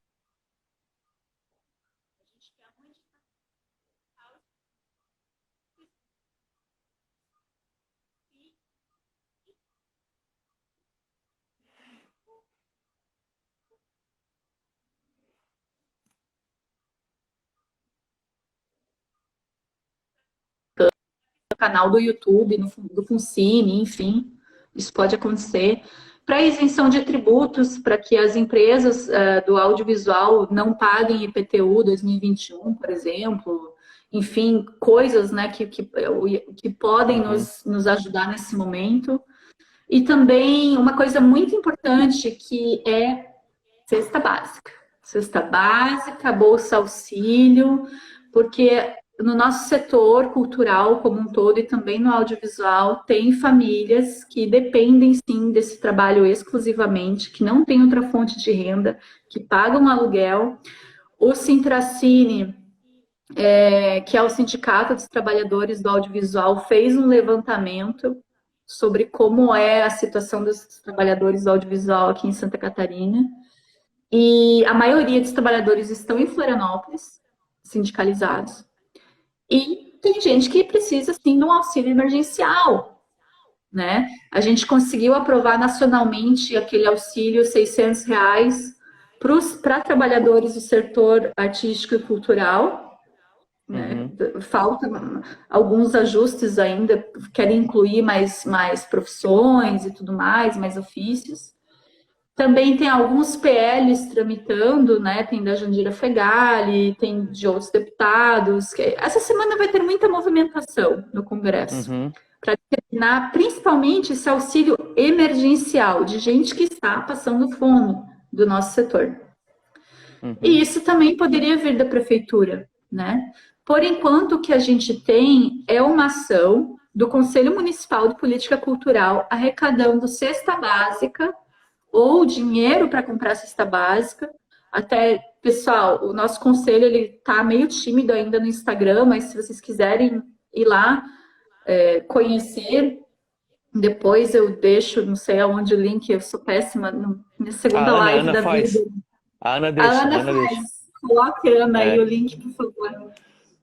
no canal do YouTube, do Funcine, enfim, isso pode acontecer. Para isenção de tributos, para que as empresas do audiovisual não paguem IPTU 2021, por exemplo, enfim, coisas, né, que podem Uhum. nos ajudar nesse momento. E também uma coisa muito importante que é cesta básica. Cesta básica, bolsa auxílio, porque no nosso setor cultural como um todo e também no audiovisual, tem famílias que dependem sim desse trabalho exclusivamente, que não tem outra fonte de renda, que pagam aluguel. O Sintracine, que é o Sindicato dos Trabalhadores do Audiovisual, fez um levantamento sobre como é a situação dos trabalhadores do audiovisual aqui em Santa Catarina. E a maioria dos trabalhadores estão em Florianópolis, sindicalizados. E tem gente que precisa, sim, de um auxílio emergencial, né? A gente conseguiu aprovar nacionalmente aquele auxílio R$ 600 para trabalhadores do setor artístico e cultural, né? Uhum. Falta alguns ajustes ainda, querem incluir mais profissões e tudo mais ofícios. Também tem alguns PLs tramitando, né? Tem da Jandira Fegali, tem de outros deputados. Essa semana vai ter muita movimentação no Congresso Uhum. para determinar principalmente esse auxílio emergencial de gente que está passando fome do nosso setor. E Uhum. isso também poderia vir da prefeitura, né? Por enquanto, o que a gente tem é uma ação do Conselho Municipal de Política Cultural arrecadando cesta básica ou dinheiro para comprar cesta básica. Até, pessoal, o nosso conselho ele tá meio tímido ainda no Instagram, mas se vocês quiserem ir lá conhecer, depois eu deixo, não sei aonde o link, eu sou péssima na A segunda Ana, a live Ana da vida. faz. A Ana A deixa, a Ana Ana deixa. faz. Coloque, Ana, aí o É. link, por favor,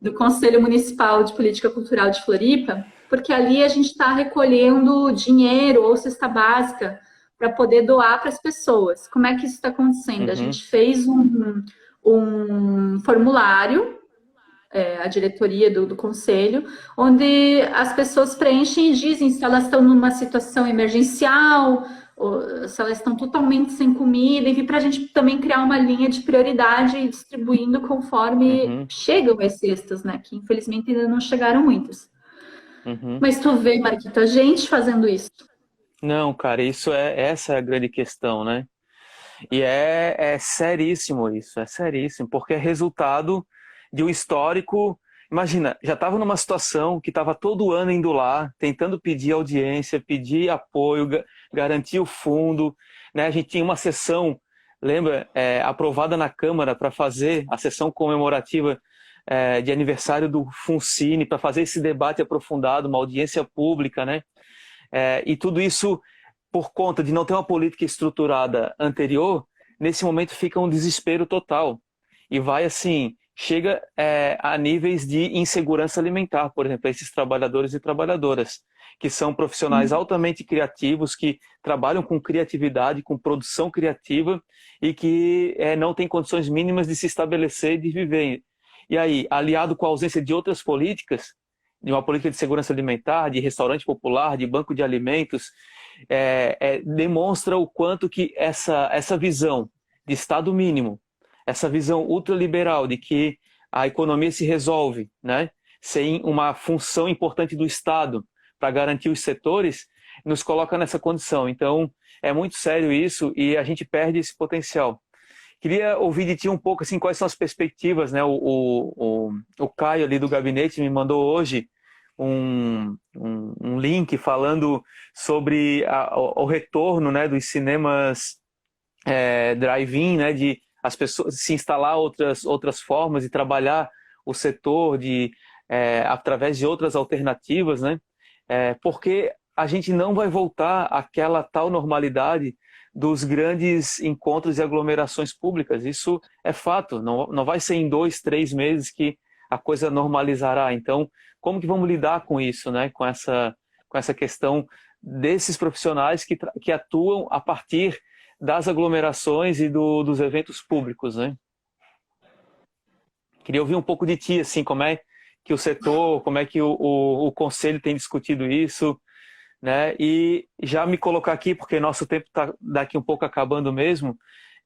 do Conselho Municipal de Política Cultural de Floripa, porque ali a gente está recolhendo dinheiro ou cesta básica para poder doar para as pessoas. Como é que isso está acontecendo? A Uhum. gente fez um formulário, a diretoria do conselho, onde as pessoas preenchem e dizem se elas estão numa situação emergencial, ou se elas estão totalmente sem comida, enfim, para a gente também criar uma linha de prioridade e distribuindo conforme Uhum. chegam as cestas, né? Que infelizmente ainda não chegaram muitas. Uhum. Mas tu vê, Marquita, a gente fazendo isso. Não, cara, essa é a grande questão, né? E é seríssimo isso, é seríssimo, porque é resultado de um histórico. Imagina, já estava numa situação que estava todo ano indo lá, tentando pedir audiência, pedir apoio, garantir o fundo, né? A gente tinha uma sessão, lembra, aprovada na Câmara para fazer a sessão comemorativa de aniversário do Funcine, para fazer esse debate aprofundado, uma audiência pública, né? E tudo isso por conta de não ter uma política estruturada anterior, nesse momento fica um desespero total. E vai assim, chega a níveis de insegurança alimentar, por exemplo, esses trabalhadores e trabalhadoras, que são profissionais altamente criativos, que trabalham com criatividade, com produção criativa e que não têm condições mínimas de se estabelecer e de viver. E aí, aliado com a ausência de outras políticas, de uma política de segurança alimentar, de restaurante popular, de banco de alimentos, demonstra o quanto que essa visão de Estado mínimo, essa visão ultraliberal de que a economia se resolve, né, sem uma função importante do Estado para garantir os setores, nos coloca nessa condição. Então, é muito sério isso e a gente perde esse potencial. Queria ouvir de ti um pouco assim, quais são as perspectivas, né? O Caio ali do gabinete me mandou hoje um link falando sobre o retorno, né, dos cinemas drive-in, né, de as pessoas se instalar outras formas e trabalhar o setor através de outras alternativas, né? Porque a gente não vai voltar àquela tal normalidade dos grandes encontros e aglomerações públicas. Isso é fato, não vai ser em 2, 3 meses que a coisa normalizará. Então, como que vamos lidar com isso, né? Com essa questão desses profissionais que atuam a partir das aglomerações e dos eventos públicos, né? Queria ouvir um pouco de ti, assim, como é que o setor, como é que o conselho tem discutido isso, né? E já me colocar aqui, porque nosso tempo está daqui um pouco acabando mesmo,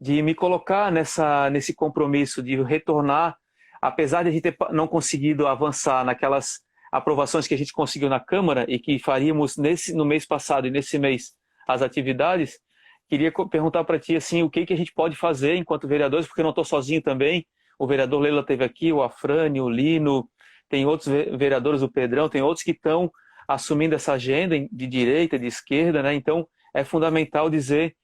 de me colocar nesse compromisso de retornar, apesar de a gente não conseguido avançar naquelas aprovações que a gente conseguiu na Câmara e que faríamos no mês passado e nesse mês as atividades, queria perguntar para ti assim, o que a gente pode fazer enquanto vereadores, porque eu não estou sozinho também, o vereador Leila esteve aqui, o Afrânio, o Lino, tem outros vereadores, o Pedrão, tem outros que estão assumindo essa agenda de direita, de esquerda, né? Então é fundamental dizer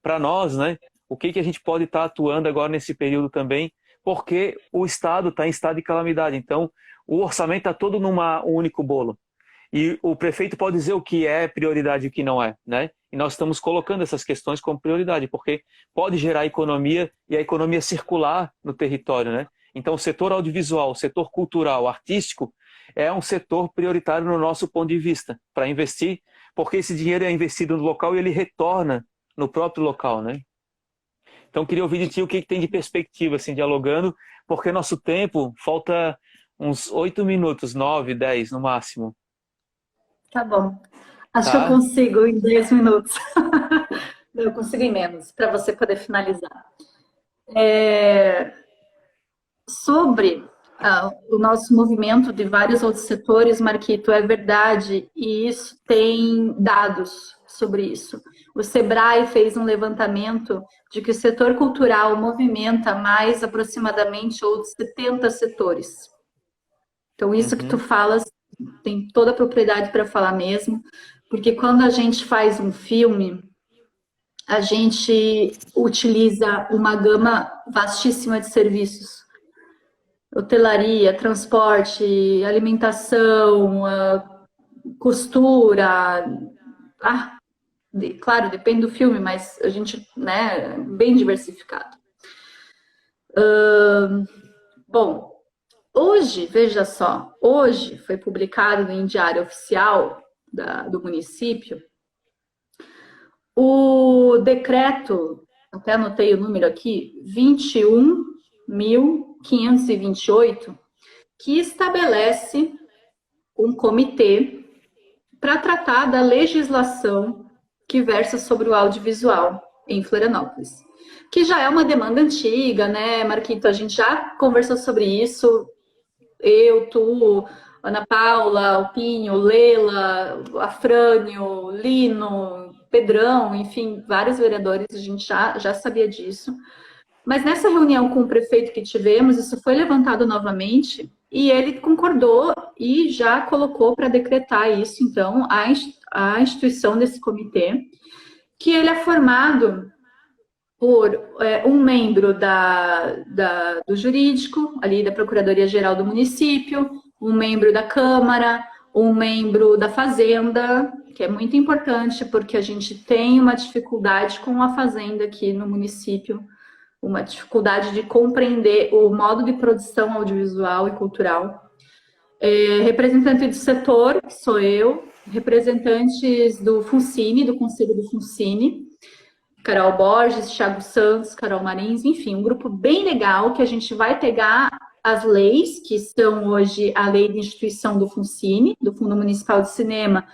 para nós, né, o que a gente pode estar atuando agora nesse período também, porque o Estado está em estado de calamidade, então o orçamento está todo num único bolo. E o prefeito pode dizer o que é prioridade e o que não é, né? E nós estamos colocando essas questões como prioridade, porque pode gerar economia e a economia circular no território, né? Então o setor audiovisual, o setor cultural, artístico, é um setor prioritário no nosso ponto de vista, para investir, porque esse dinheiro é investido no local e ele retorna no próprio local, né? Então queria ouvir de ti o que tem de perspectiva, assim, dialogando, porque nosso tempo falta uns 8 minutos, 9, 10 no máximo. Tá bom. Acho que eu Tá? consigo em 10 minutos. Eu consigo em menos, para você poder finalizar. Sobre o nosso movimento de vários outros setores, Marquito, é verdade, e isso tem dados sobre isso. O Sebrae fez um levantamento de que o setor cultural movimenta mais aproximadamente outros 70 setores. Então, isso que tu falas, tem toda a propriedade para falar mesmo, porque quando a gente faz um filme, a gente utiliza uma gama vastíssima de serviços. Hotelaria, transporte, alimentação, costura. Claro, depende do filme, mas a gente, né, bem diversificado. Bom, hoje, veja só, hoje foi publicado em Diário Oficial do município o decreto, até anotei o número aqui, 21.528, que estabelece um comitê para tratar da legislação que versa sobre o audiovisual em Florianópolis. Que já é uma demanda antiga, né, Marquito? A gente já conversou sobre isso. Eu, tu, Ana Paula, Alpinho, Leila, Afrânio, Lino, Pedrão, enfim, vários vereadores, a gente já sabia disso. Mas nessa reunião com o prefeito que tivemos, isso foi levantado novamente e ele concordou e já colocou para decretar isso, então, a instituição desse comitê, que ele é formado por um membro do jurídico, ali da Procuradoria-Geral do município, um membro da Câmara, um membro da Fazenda, que é muito importante porque a gente tem uma dificuldade com a Fazenda aqui no município, uma dificuldade de compreender o modo de produção audiovisual e cultural. Representante do setor, que sou eu, representantes do FUNCINE, do Conselho do FUNCINE, Carol Borges, Thiago Santos, Carol Marins, enfim, um grupo bem legal que a gente vai pegar as leis, que são hoje a lei de instituição do FUNCINE, do Fundo Municipal de Cinema,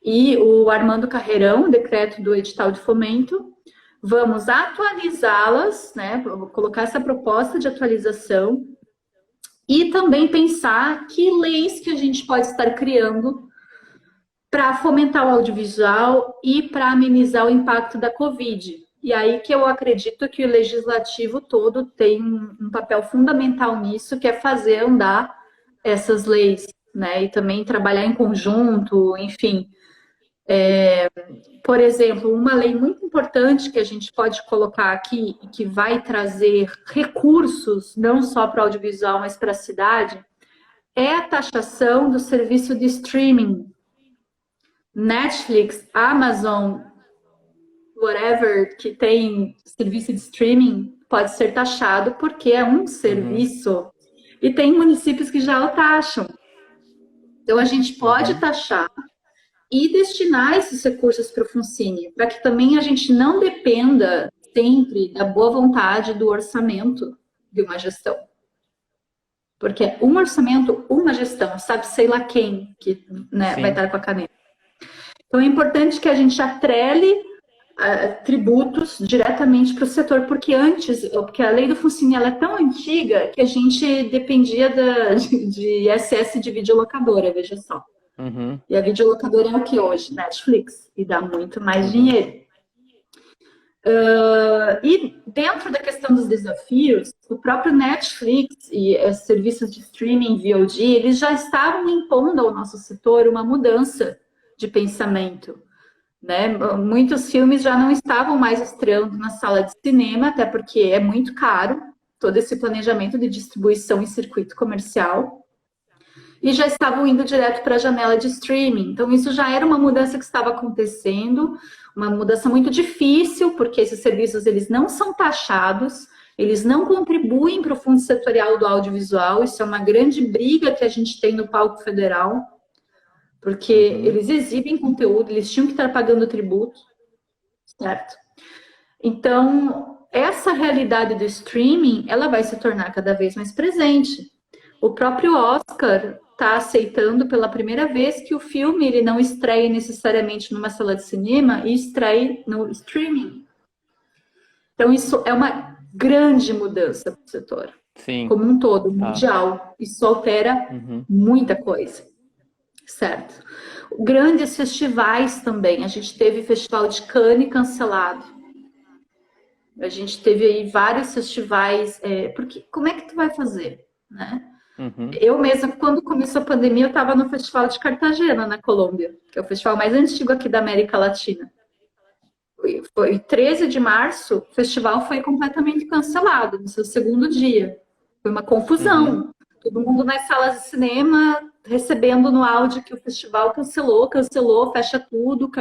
e o Armando Carreirão, o decreto do edital de fomento. Vamos atualizá-las, né? Vou colocar essa proposta de atualização e também pensar que leis que a gente pode estar criando para fomentar o audiovisual e para amenizar o impacto da Covid. E aí que eu acredito que o legislativo todo tem um papel fundamental nisso, que é fazer andar essas leis, né? E também trabalhar em conjunto, enfim. Por exemplo, uma lei muito importante que a gente pode colocar aqui e que vai trazer recursos não só para o audiovisual, mas para a cidade, é a taxação do serviço de streaming. Netflix, Amazon, whatever que tem serviço de streaming pode ser taxado porque é um serviço. E tem municípios que já o taxam. Então a gente pode taxar e destinar esses recursos para o Funcine, para que também a gente não dependa sempre da boa vontade do orçamento de uma gestão. Porque é um orçamento, uma gestão, sabe sei lá quem que né, vai estar com a caneta. Então é importante que a gente atrele tributos diretamente para o setor, porque a lei do Funcine ela é tão antiga que a gente dependia de SS de videolocadora, veja só. E a videolocadora é o que hoje? Netflix. E dá muito mais dinheiro. E dentro da questão dos desafios, o próprio Netflix e os serviços de streaming VOD, eles já estavam impondo ao nosso setor uma mudança de pensamento. Né? Muitos filmes já não estavam mais estreando na sala de cinema, até porque é muito caro todo esse planejamento de distribuição em circuito comercial. E já estavam indo direto para a janela de streaming. Então, isso já era uma mudança que estava acontecendo, uma mudança muito difícil, porque esses serviços eles não são taxados, eles não contribuem para o fundo setorial do audiovisual, isso é uma grande briga que a gente tem no palco federal, porque eles exibem conteúdo, eles tinham que estar pagando tributo, certo? Então, essa realidade do streaming, ela vai se tornar cada vez mais presente. O próprio Oscar está aceitando pela primeira vez que o filme ele não estreie necessariamente numa sala de cinema e estreie no streaming. Então, isso é uma grande mudança para o setor. Sim. Como um todo, mundial. Isso altera muita coisa. Certo. Grandes festivais também. A gente teve o Festival de Cannes cancelado. A gente teve aí vários festivais. Porque como é que tu vai fazer, né? Eu mesma, quando começou a pandemia, eu estava no Festival de Cartagena, na Colômbia, que é o festival mais antigo aqui da América Latina. Foi 13 de março, o festival foi completamente cancelado, no seu segundo dia. Foi uma confusão. Todo mundo nas salas de cinema, recebendo no áudio que o festival cancelou, fecha tudo.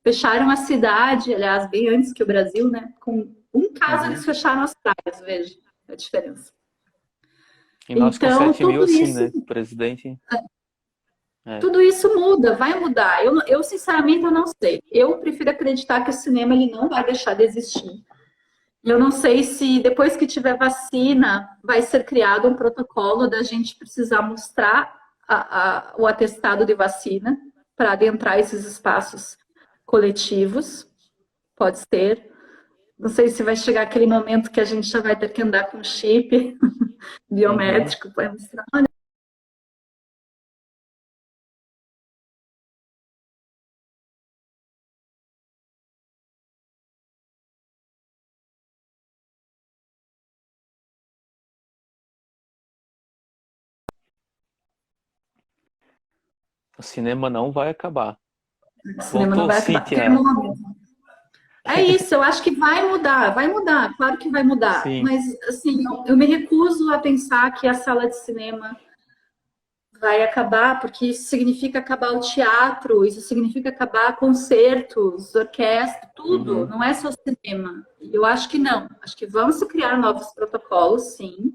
Fecharam a cidade, aliás, bem antes que o Brasil, né? Com um caso, eles fecharam as praias, veja a diferença. E nós então, com 7 mil, assim, isso, né? Presidente. Tudo isso muda, vai mudar. Eu, sinceramente, eu não sei. Eu prefiro acreditar que o cinema ele não vai deixar de existir. Eu não sei se depois que tiver vacina vai ser criado um protocolo da gente precisar mostrar o atestado de vacina para adentrar esses espaços coletivos. Pode ser. Não sei se vai chegar aquele momento que a gente já vai ter que andar com chip biométrico para mostrar. O cinema não vai acabar. O cinema não vai acabar. Cíntia. É isso, eu acho que vai mudar, claro que vai mudar. Sim. Mas, assim, eu me recuso a pensar que a sala de cinema vai acabar, porque isso significa acabar o teatro, isso significa acabar concertos, orquestra, tudo, não é só cinema. Eu acho que não, acho que vamos criar novos protocolos, sim,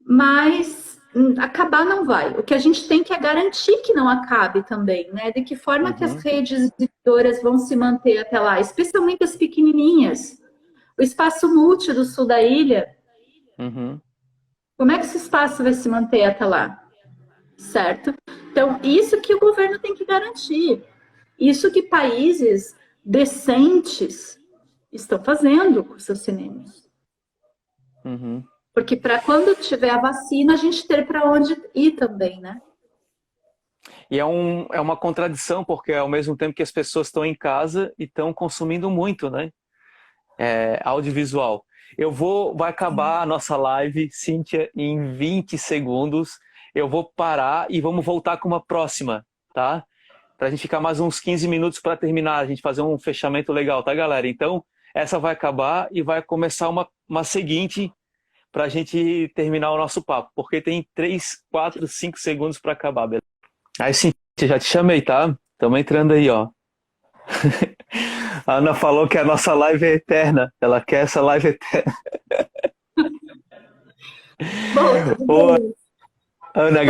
mas acabar não vai. O que a gente tem que é garantir que não acabe também, né? De que forma que as redes exibidoras vão se manter até lá, especialmente as pequenininhas. O espaço multi do sul da ilha, como é que esse espaço vai se manter até lá? Certo? Então, isso que o governo tem que garantir. Isso que países decentes estão fazendo com seus cinemas. Porque para quando tiver a vacina, a gente ter para onde ir também, né? E é uma contradição, porque ao mesmo tempo que as pessoas estão em casa e estão consumindo muito, né? Audiovisual. Vai acabar a nossa live, Cíntia, em 20 segundos. Eu vou parar e vamos voltar com uma próxima, tá? para a gente ficar mais uns 15 minutos para terminar, a gente fazer um fechamento legal, tá, galera? Então, essa vai acabar e vai começar uma seguinte para a gente terminar o nosso papo, porque tem 3, 4, 5 segundos para acabar, beleza? Aí sim, já te chamei, tá? Estamos entrando aí, ó. A Ana falou que a nossa live é eterna. Ela quer essa live eterna. Bom, tudo Ô, bem. Ana, Porque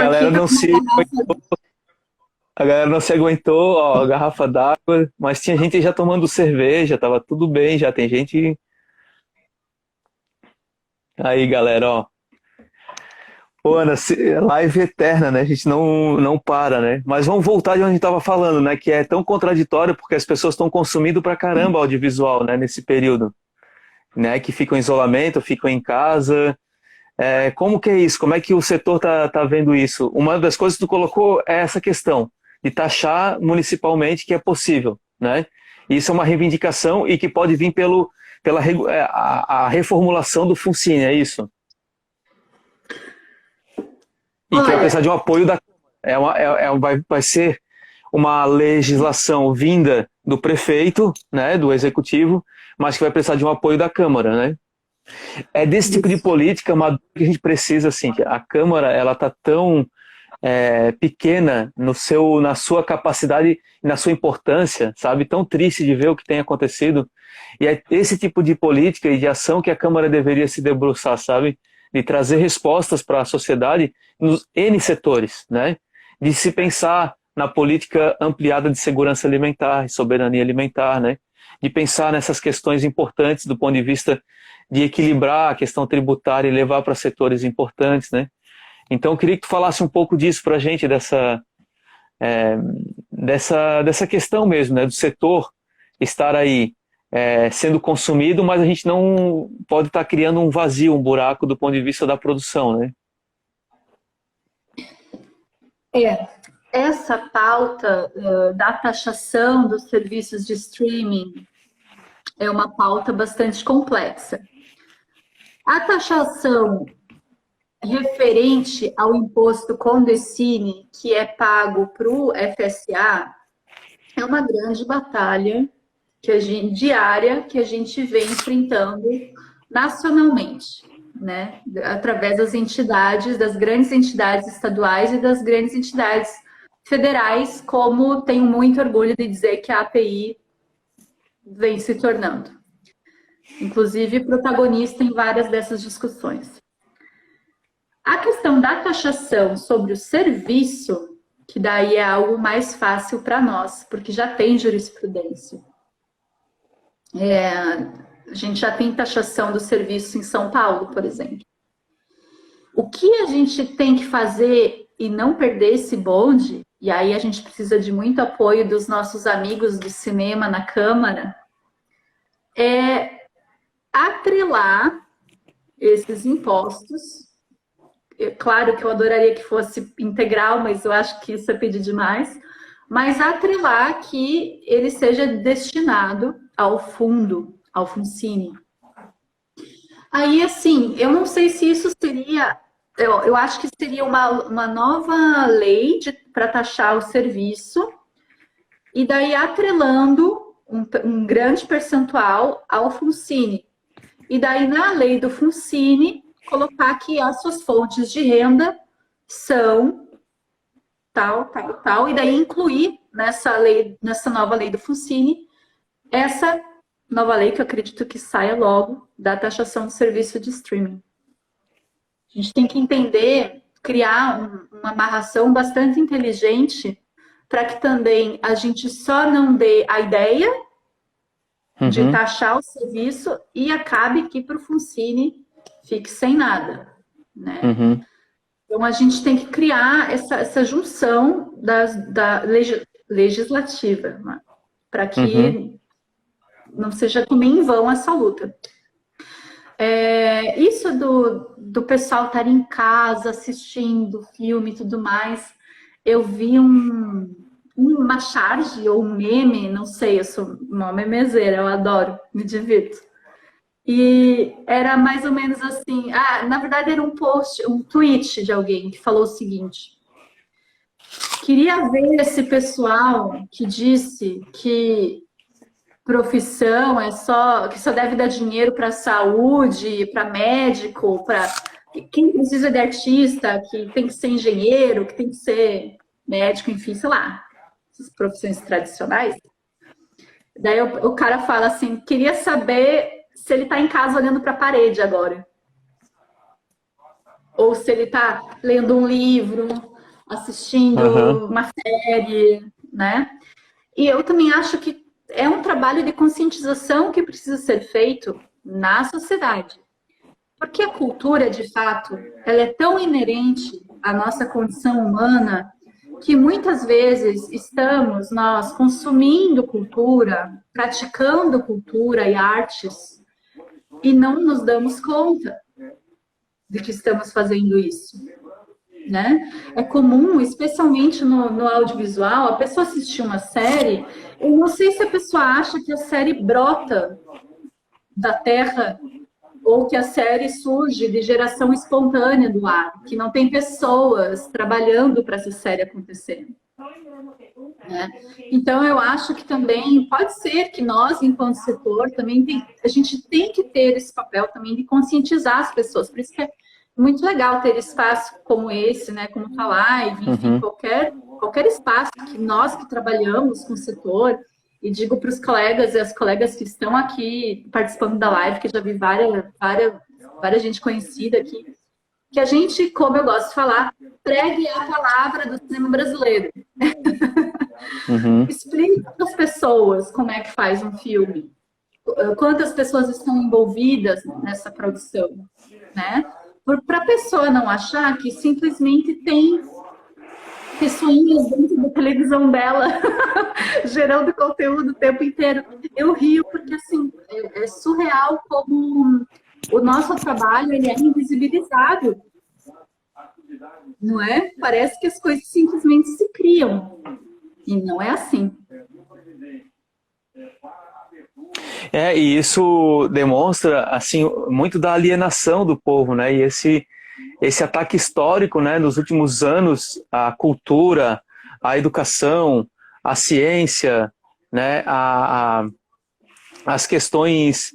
a galera não se aguentou, ó, garrafa d'água, mas tinha gente já tomando cerveja, tava tudo bem, já tem gente. Aí, galera, ó. Ô, Ana, live eterna, né? A gente não para, né? Mas vamos voltar de onde a gente estava falando, né? Que é tão contraditório porque as pessoas estão consumindo pra caramba audiovisual, né? Nesse período, né? Que ficam em isolamento, ficam em casa. Como que é isso? Como é que o setor tá vendo isso? Uma das coisas que tu colocou é essa questão de taxar municipalmente que é possível, né? Isso é uma reivindicação e que pode vir pela reformulação do Funcine, é isso? E que vai olha, precisar de um apoio da vai ser uma legislação vinda do prefeito, né, do executivo, mas que vai precisar de um apoio da Câmara, né? É desse tipo de isso. política madura que a gente precisa, assim, que a Câmara ela tá tão pequena na sua capacidade e na sua importância, sabe? Tão triste de ver o que tem acontecido. E é esse tipo de política e de ação que a Câmara deveria se debruçar, sabe? De trazer respostas para a sociedade nos N setores, né? De se pensar na política ampliada de segurança alimentar e soberania alimentar, né? De pensar nessas questões importantes do ponto de vista de equilibrar a questão tributária e levar para setores importantes, né? Então, eu queria que tu falasse um pouco disso para a gente, dessa questão mesmo, né? Do setor estar aí sendo consumido, mas a gente não pode estar criando um vazio, um buraco do ponto de vista da produção, né? É, essa pauta da taxação dos serviços de streaming é uma pauta bastante complexa. A taxação referente ao imposto Condecine, que é pago para o FSA, é uma grande batalha diária que a gente vem enfrentando nacionalmente, né? Através das entidades, das grandes entidades estaduais e das grandes entidades federais, como tenho muito orgulho de dizer que a API vem se tornando. Inclusive, protagonista em várias dessas discussões. A questão da taxação sobre o serviço, que daí é algo mais fácil para nós, porque já tem jurisprudência. A gente já tem taxação do serviço em São Paulo, por exemplo. O que a gente tem que fazer e não perder esse bonde, e aí a gente precisa de muito apoio dos nossos amigos do cinema na Câmara, é atrelar esses impostos. Claro que eu adoraria que fosse integral, mas eu acho que isso é pedir demais. Mas atrelar que ele seja destinado ao fundo, ao Funcine. Aí, assim, eu não sei se isso seria... Eu acho que seria uma nova lei para taxar o serviço, e daí atrelando um grande percentual ao Funcine. E daí, na lei do Funcine, colocar que as suas fontes de renda são tal, tal, tal, e daí incluir nessa nova lei do Funcine, essa nova lei que eu acredito que saia logo, da taxação do serviço de streaming. A gente tem que entender, criar uma amarração bastante inteligente para que também a gente só não dê a ideia de taxar o serviço e acabe que para o Funcine fique sem nada, né? Então, a gente tem que criar essa junção da legislativa, né? Para que não seja também em vão essa luta. Isso do pessoal estar em casa assistindo filme e tudo mais, eu vi uma charge ou um meme, não sei, eu sou uma memezeira, eu adoro, me divirto. E era mais ou menos assim, na verdade era um tweet de alguém que falou o seguinte: Queria ver esse pessoal que disse que profissão é só que só deve dar dinheiro para saúde, para médico, para quem precisa de artista, que tem que ser engenheiro, que tem que ser médico, enfim, sei lá, essas profissões tradicionais. Daí o cara fala assim, queria saber se ele está em casa olhando para a parede agora, ou se ele está lendo um livro, Aham. assistindo uma série, né? E eu também acho que é um trabalho de conscientização que precisa ser feito na sociedade. Porque a cultura, de fato, ela é tão inerente à nossa condição humana que muitas vezes estamos nós consumindo cultura, praticando cultura e artes e não nos damos conta de que estamos fazendo isso, né? É comum, especialmente no audiovisual, a pessoa assistir uma série, eu não sei se a pessoa acha que a série brota da terra ou que a série surge de geração espontânea do ar, que não tem pessoas trabalhando para essa série acontecer. Né? Então, eu acho que também pode ser que nós, enquanto setor, também a gente tem que ter esse papel também de conscientizar as pessoas. Por isso que é muito legal ter espaço como esse, né? Como a live, enfim, Uhum. qualquer espaço que nós que trabalhamos com o setor, e digo para os colegas e as colegas que estão aqui participando da live, que já vi várias gente conhecida aqui, que a gente, como eu gosto de falar, pregue a palavra do cinema brasileiro. Uhum. Explica para as pessoas como é que faz um filme, quantas pessoas estão envolvidas nessa produção, né? Para a pessoa não achar que simplesmente tem pessoinhas dentro da televisão dela gerando conteúdo o tempo inteiro. Eu rio porque, assim, é surreal como o nosso trabalho ele é invisibilizado, não é? Parece que as coisas simplesmente se criam. E não é assim. E isso demonstra assim muito da alienação do povo, né? E esse ataque histórico, né, nos últimos anos à cultura, à educação, à ciência, né, as questões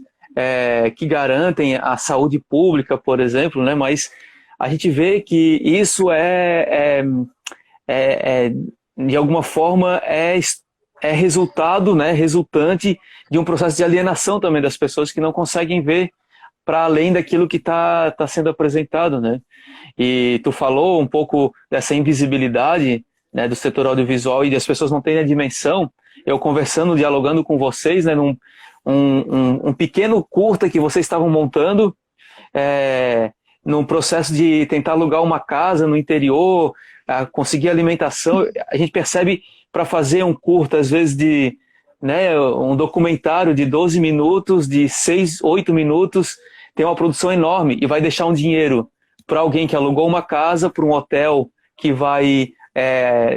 que garantem a saúde pública, por exemplo, né? Mas a gente vê que isso de alguma forma é resultado, né, resultante de um processo de alienação também das pessoas que não conseguem ver para além daquilo que está sendo apresentado, né? E tu falou um pouco dessa invisibilidade, né, do setor audiovisual e das pessoas não terem a dimensão. Eu conversando, dialogando com vocês, né, um pequeno curta que vocês estavam montando, num processo de tentar alugar uma casa no interior, conseguir alimentação, a gente percebe para fazer um curta, às vezes né, um documentário de 12 minutos, de 6, 8 minutos, tem uma produção enorme e vai deixar um dinheiro para alguém que alugou uma casa, para um hotel que vai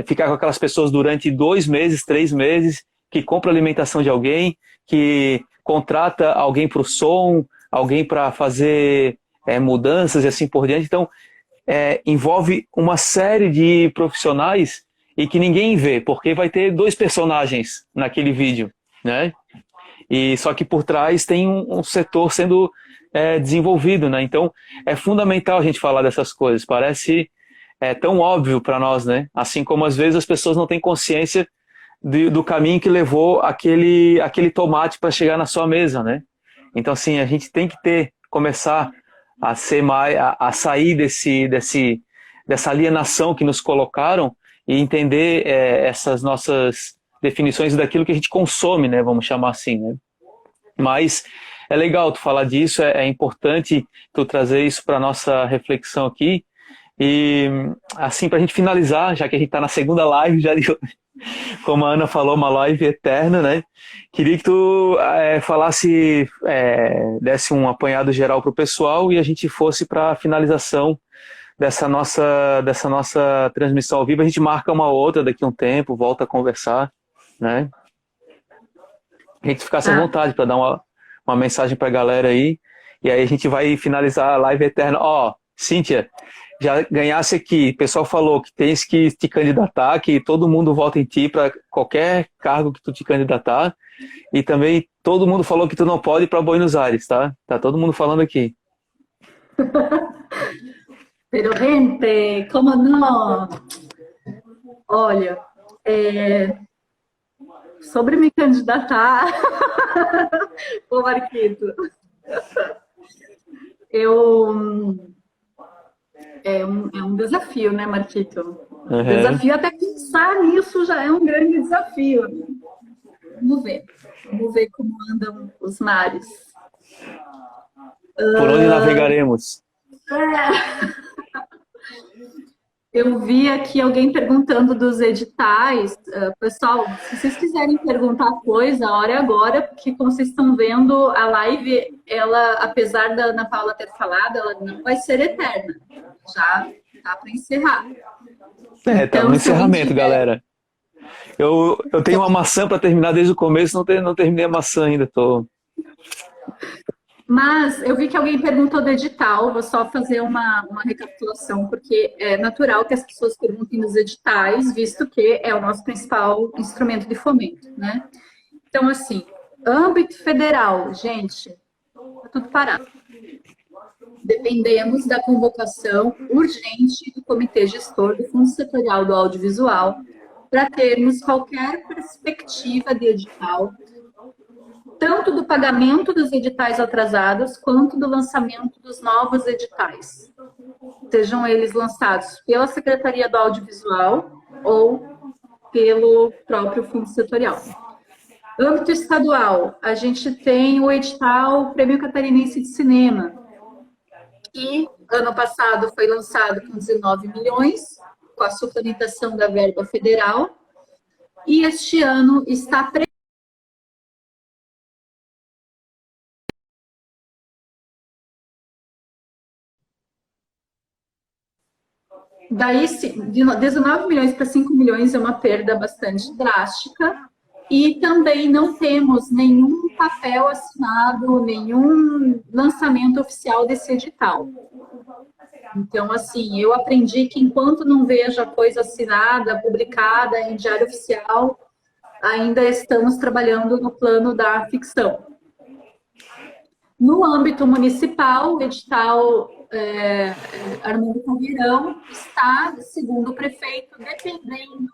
ficar com aquelas pessoas durante 2 meses, 3 meses, que compra alimentação de alguém, que contrata alguém para o som, alguém para fazer mudanças e assim por diante. Então, envolve uma série de profissionais e que ninguém vê, porque vai ter 2 personagens naquele vídeo, né? E só que por trás tem um setor sendo desenvolvido, né? Então é fundamental a gente falar dessas coisas. Parece tão óbvio para nós, né? Assim como às vezes as pessoas não têm consciência do caminho que levou aquele tomate para chegar na sua mesa, né? Então assim a gente tem que começar a ser mais, a sair dessa alienação que nos colocaram e entender essas nossas definições daquilo que a gente consome, né? Vamos chamar assim, né? Mas é legal tu falar disso, é importante tu trazer isso para nossa reflexão aqui. E assim, para a gente finalizar, já que a gente está na segunda live, já como a Ana falou, uma live eterna, né? Queria que tu falasse, desse um apanhado geral para o pessoal e a gente fosse para a finalização dessa nossa transmissão ao vivo. A gente marca uma outra daqui a um tempo, volta a conversar, né? A gente ficasse à Tá? vontade para dar uma mensagem para a galera aí. E aí a gente vai finalizar a live eterna. Cíntia, já ganhasse aqui, o pessoal falou que tens que te candidatar, que todo mundo vota em ti para qualquer cargo que tu te candidatar, e também todo mundo falou que tu não pode ir para Buenos Aires, tá? Tá todo mundo falando aqui. Pero, gente, como não? Olha, é, sobre me candidatar, ô Marquito, eu é um desafio, né, Marquito? Uhum. Desafio até pensar nisso já é um grande desafio. Vamos ver. Vamos ver como andam os mares. Por onde navegaremos? Eu vi aqui alguém perguntando dos editais. Pessoal, se vocês quiserem perguntar coisa, a hora é agora, porque como vocês estão vendo, a live, ela, apesar da Ana Paula ter falado, ela não vai ser eterna. Já tá para encerrar. É, tá no Então, se alguém encerramento, tiver. galera. Eu tenho uma maçã para terminar desde o começo, não terminei a maçã ainda. Mas eu vi que alguém perguntou do edital, vou só fazer uma recapitulação, porque é natural que as pessoas perguntem nos editais, visto que é o nosso principal instrumento de fomento, né? Então, assim, âmbito federal, gente, tá tudo parado. Dependemos da convocação urgente do Comitê Gestor do Fundo Setorial do Audiovisual para termos qualquer perspectiva de edital, tanto do pagamento dos editais atrasados, quanto do lançamento dos novos editais. Sejam eles lançados pela Secretaria do Audiovisual ou pelo próprio Fundo Setorial. Âmbito estadual, a gente tem o edital Prêmio Catarinense de Cinema, que ano passado foi lançado com 19 milhões, com a suplementação da verba federal, e este ano está daí, de 19 milhões para 5 milhões é uma perda bastante drástica. E também não temos nenhum papel assinado, nenhum lançamento oficial desse edital. Então, assim, eu aprendi que enquanto não vejo a coisa assinada, publicada em diário oficial, ainda estamos trabalhando no plano da ficção. No âmbito municipal, o edital Armando Caldeirão está, segundo o prefeito, dependendo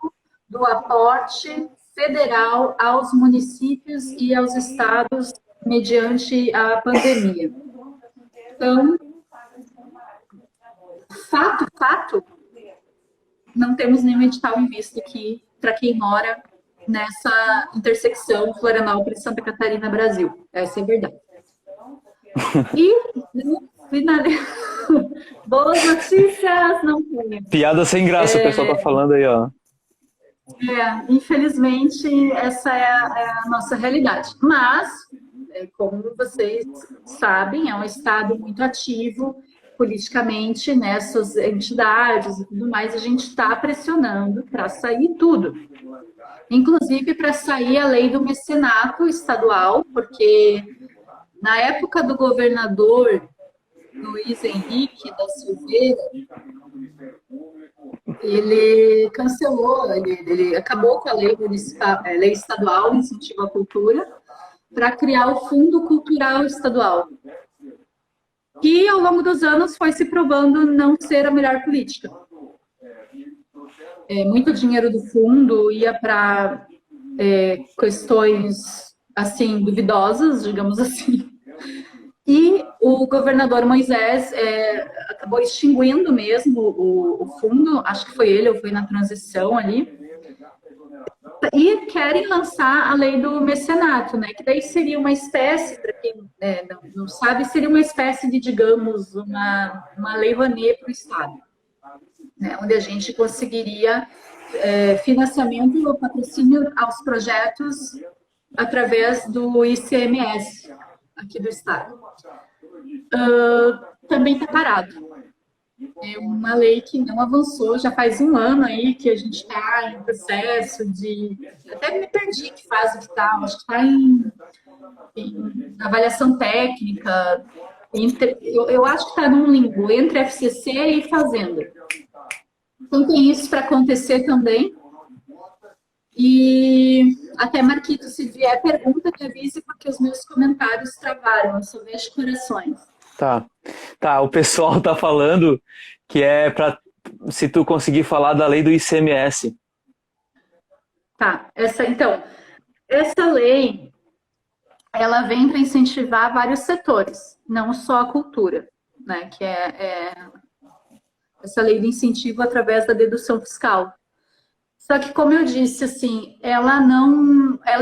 do aporte federal aos municípios e aos estados mediante a pandemia. Então, fato, não temos nenhum edital em vista aqui para quem mora nessa intersecção Florianópolis-Santa Catarina-Brasil. Essa é a verdade. E boas notícias, não tem. Piada sem graça, o pessoal tá falando aí, ó. Infelizmente, essa é a nossa realidade. Mas, como vocês sabem, é um Estado muito ativo politicamente nessas entidades e tudo mais. A gente está pressionando para sair tudo. Inclusive para sair a lei do mecenato estadual, porque na época do governador Luiz Henrique da Silveira, ele cancelou, ele acabou com a lei municipal, lei estadual de incentivo à cultura, para criar o Fundo Cultural Estadual, que ao longo dos anos foi se provando não ser a melhor política. Muito dinheiro do fundo ia para questões assim duvidosas, digamos assim. E o governador Moisés acabou extinguindo mesmo o fundo, acho que foi ele ou foi na transição ali, e querem lançar a lei do mecenato, né? Que daí seria uma espécie, para quem não sabe, seria uma espécie de, digamos, uma lei Rouanet para o Estado, né? Onde a gente conseguiria financiamento ou patrocínio aos projetos através do ICMS aqui do Estado. Também está parado. É uma lei que não avançou, já faz um ano aí que a gente está em processo de... Até me perdi que fase que está, acho que está em avaliação técnica, Eu acho que está num limbo entre FCC e Fazenda. Então tem isso para acontecer também. E até, Marquito, se vier pergunta, me avise, porque os meus comentários travaram, eu só vejo corações. Tá. Tá, o pessoal tá falando que é para se tu conseguir falar da lei do ICMS. Tá, então, essa lei, ela vem para incentivar vários setores, não só a cultura, né? Que é essa lei de incentivo através da dedução fiscal. Só que, como eu disse, assim, ela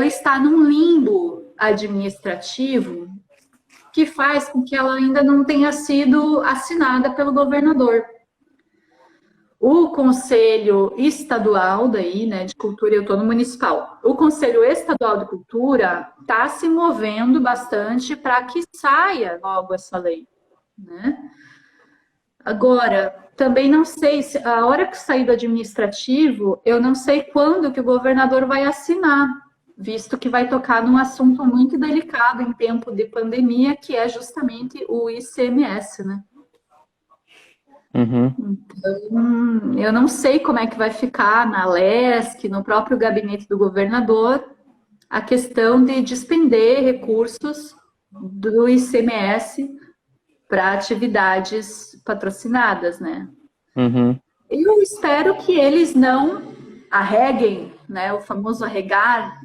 está num limbo administrativo que faz com que ela ainda não tenha sido assinada pelo governador. O Conselho Estadual daí, né, de Cultura, eu estou no municipal. O Conselho Estadual de Cultura está se movendo bastante para que saia logo essa lei, né? Agora, também não sei se a hora que sair do administrativo, eu não sei quando que o governador vai assinar, visto que vai tocar num assunto muito delicado em tempo de pandemia, que é justamente o ICMS, né? Uhum. Então, eu não sei como é que vai ficar na LESC, no próprio gabinete do governador, a questão de despender recursos do ICMS para atividades patrocinadas, né? Uhum. Eu espero que eles não arreguem, né, o famoso arregar,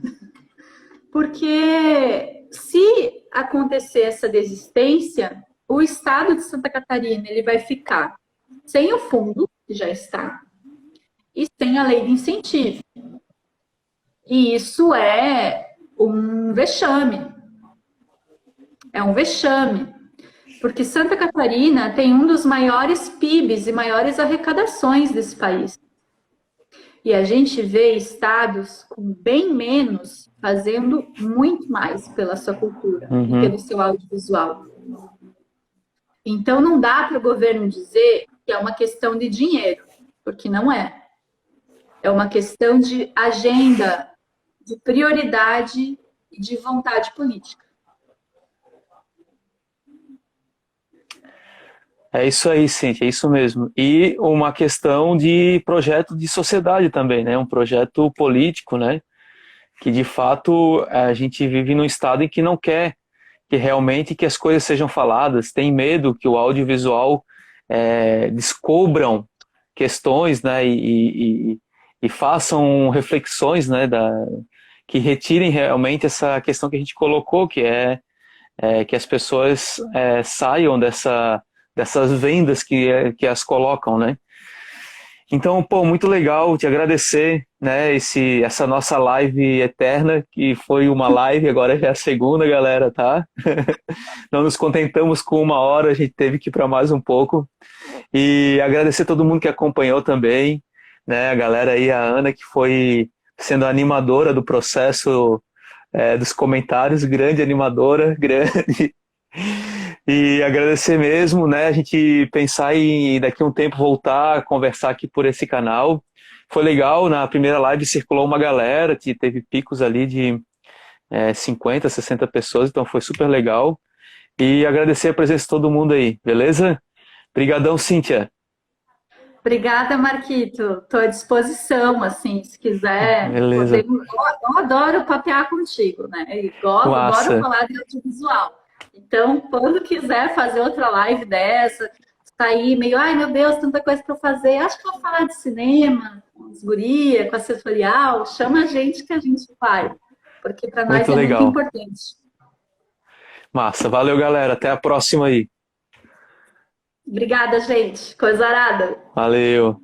porque se acontecer essa desistência, o estado de Santa Catarina ele vai ficar sem o fundo, que já está, e sem a lei de incentivo. E isso é um vexame. É um vexame. Porque Santa Catarina tem um dos maiores PIBs e maiores arrecadações desse país. E a gente vê estados com bem menos fazendo muito mais pela sua cultura e pelo seu audiovisual. Então não dá para o governo dizer que é uma questão de dinheiro, porque não é. É uma questão de agenda, de prioridade e de vontade política. É isso aí, Cíntia, é isso mesmo. E uma questão de projeto de sociedade também, né? Um projeto político, né? Que de fato a gente vive num estado em que não quer que realmente que as coisas sejam faladas, tem medo que o audiovisual descubram questões, né? E façam reflexões, né? Que retirem realmente essa questão que a gente colocou, que que as pessoas saiam dessas vendas que as colocam, né? Então, pô, muito legal te agradecer, né, essa nossa live eterna, que foi uma live, agora já é a segunda, galera, tá? Não nos contentamos com 1 hora, a gente teve que ir para mais um pouco. E agradecer todo mundo que acompanhou também, né, a galera aí, a Ana, que foi sendo a animadora do processo dos comentários, grande animadora, grande. E agradecer mesmo, né? A gente pensar em daqui a um tempo voltar a conversar aqui por esse canal. Foi legal, na primeira live circulou uma galera, que teve picos ali de 50, 60 pessoas, então foi super legal. E agradecer a presença de todo mundo aí, beleza? Obrigadão, Cíntia. Obrigada, Marquito. Estou à disposição, assim, se quiser. Beleza. Eu adoro papear contigo, né? Adoro falar de audiovisual. Então, quando quiser fazer outra live dessa, sair meio, ai meu Deus, tanta coisa para fazer, acho que vou falar de cinema, com as gurias, com assessorial, chama a gente que a gente vai, porque para nós é muito importante. Massa, valeu galera, até a próxima aí. Obrigada, gente, coisa arada. Valeu.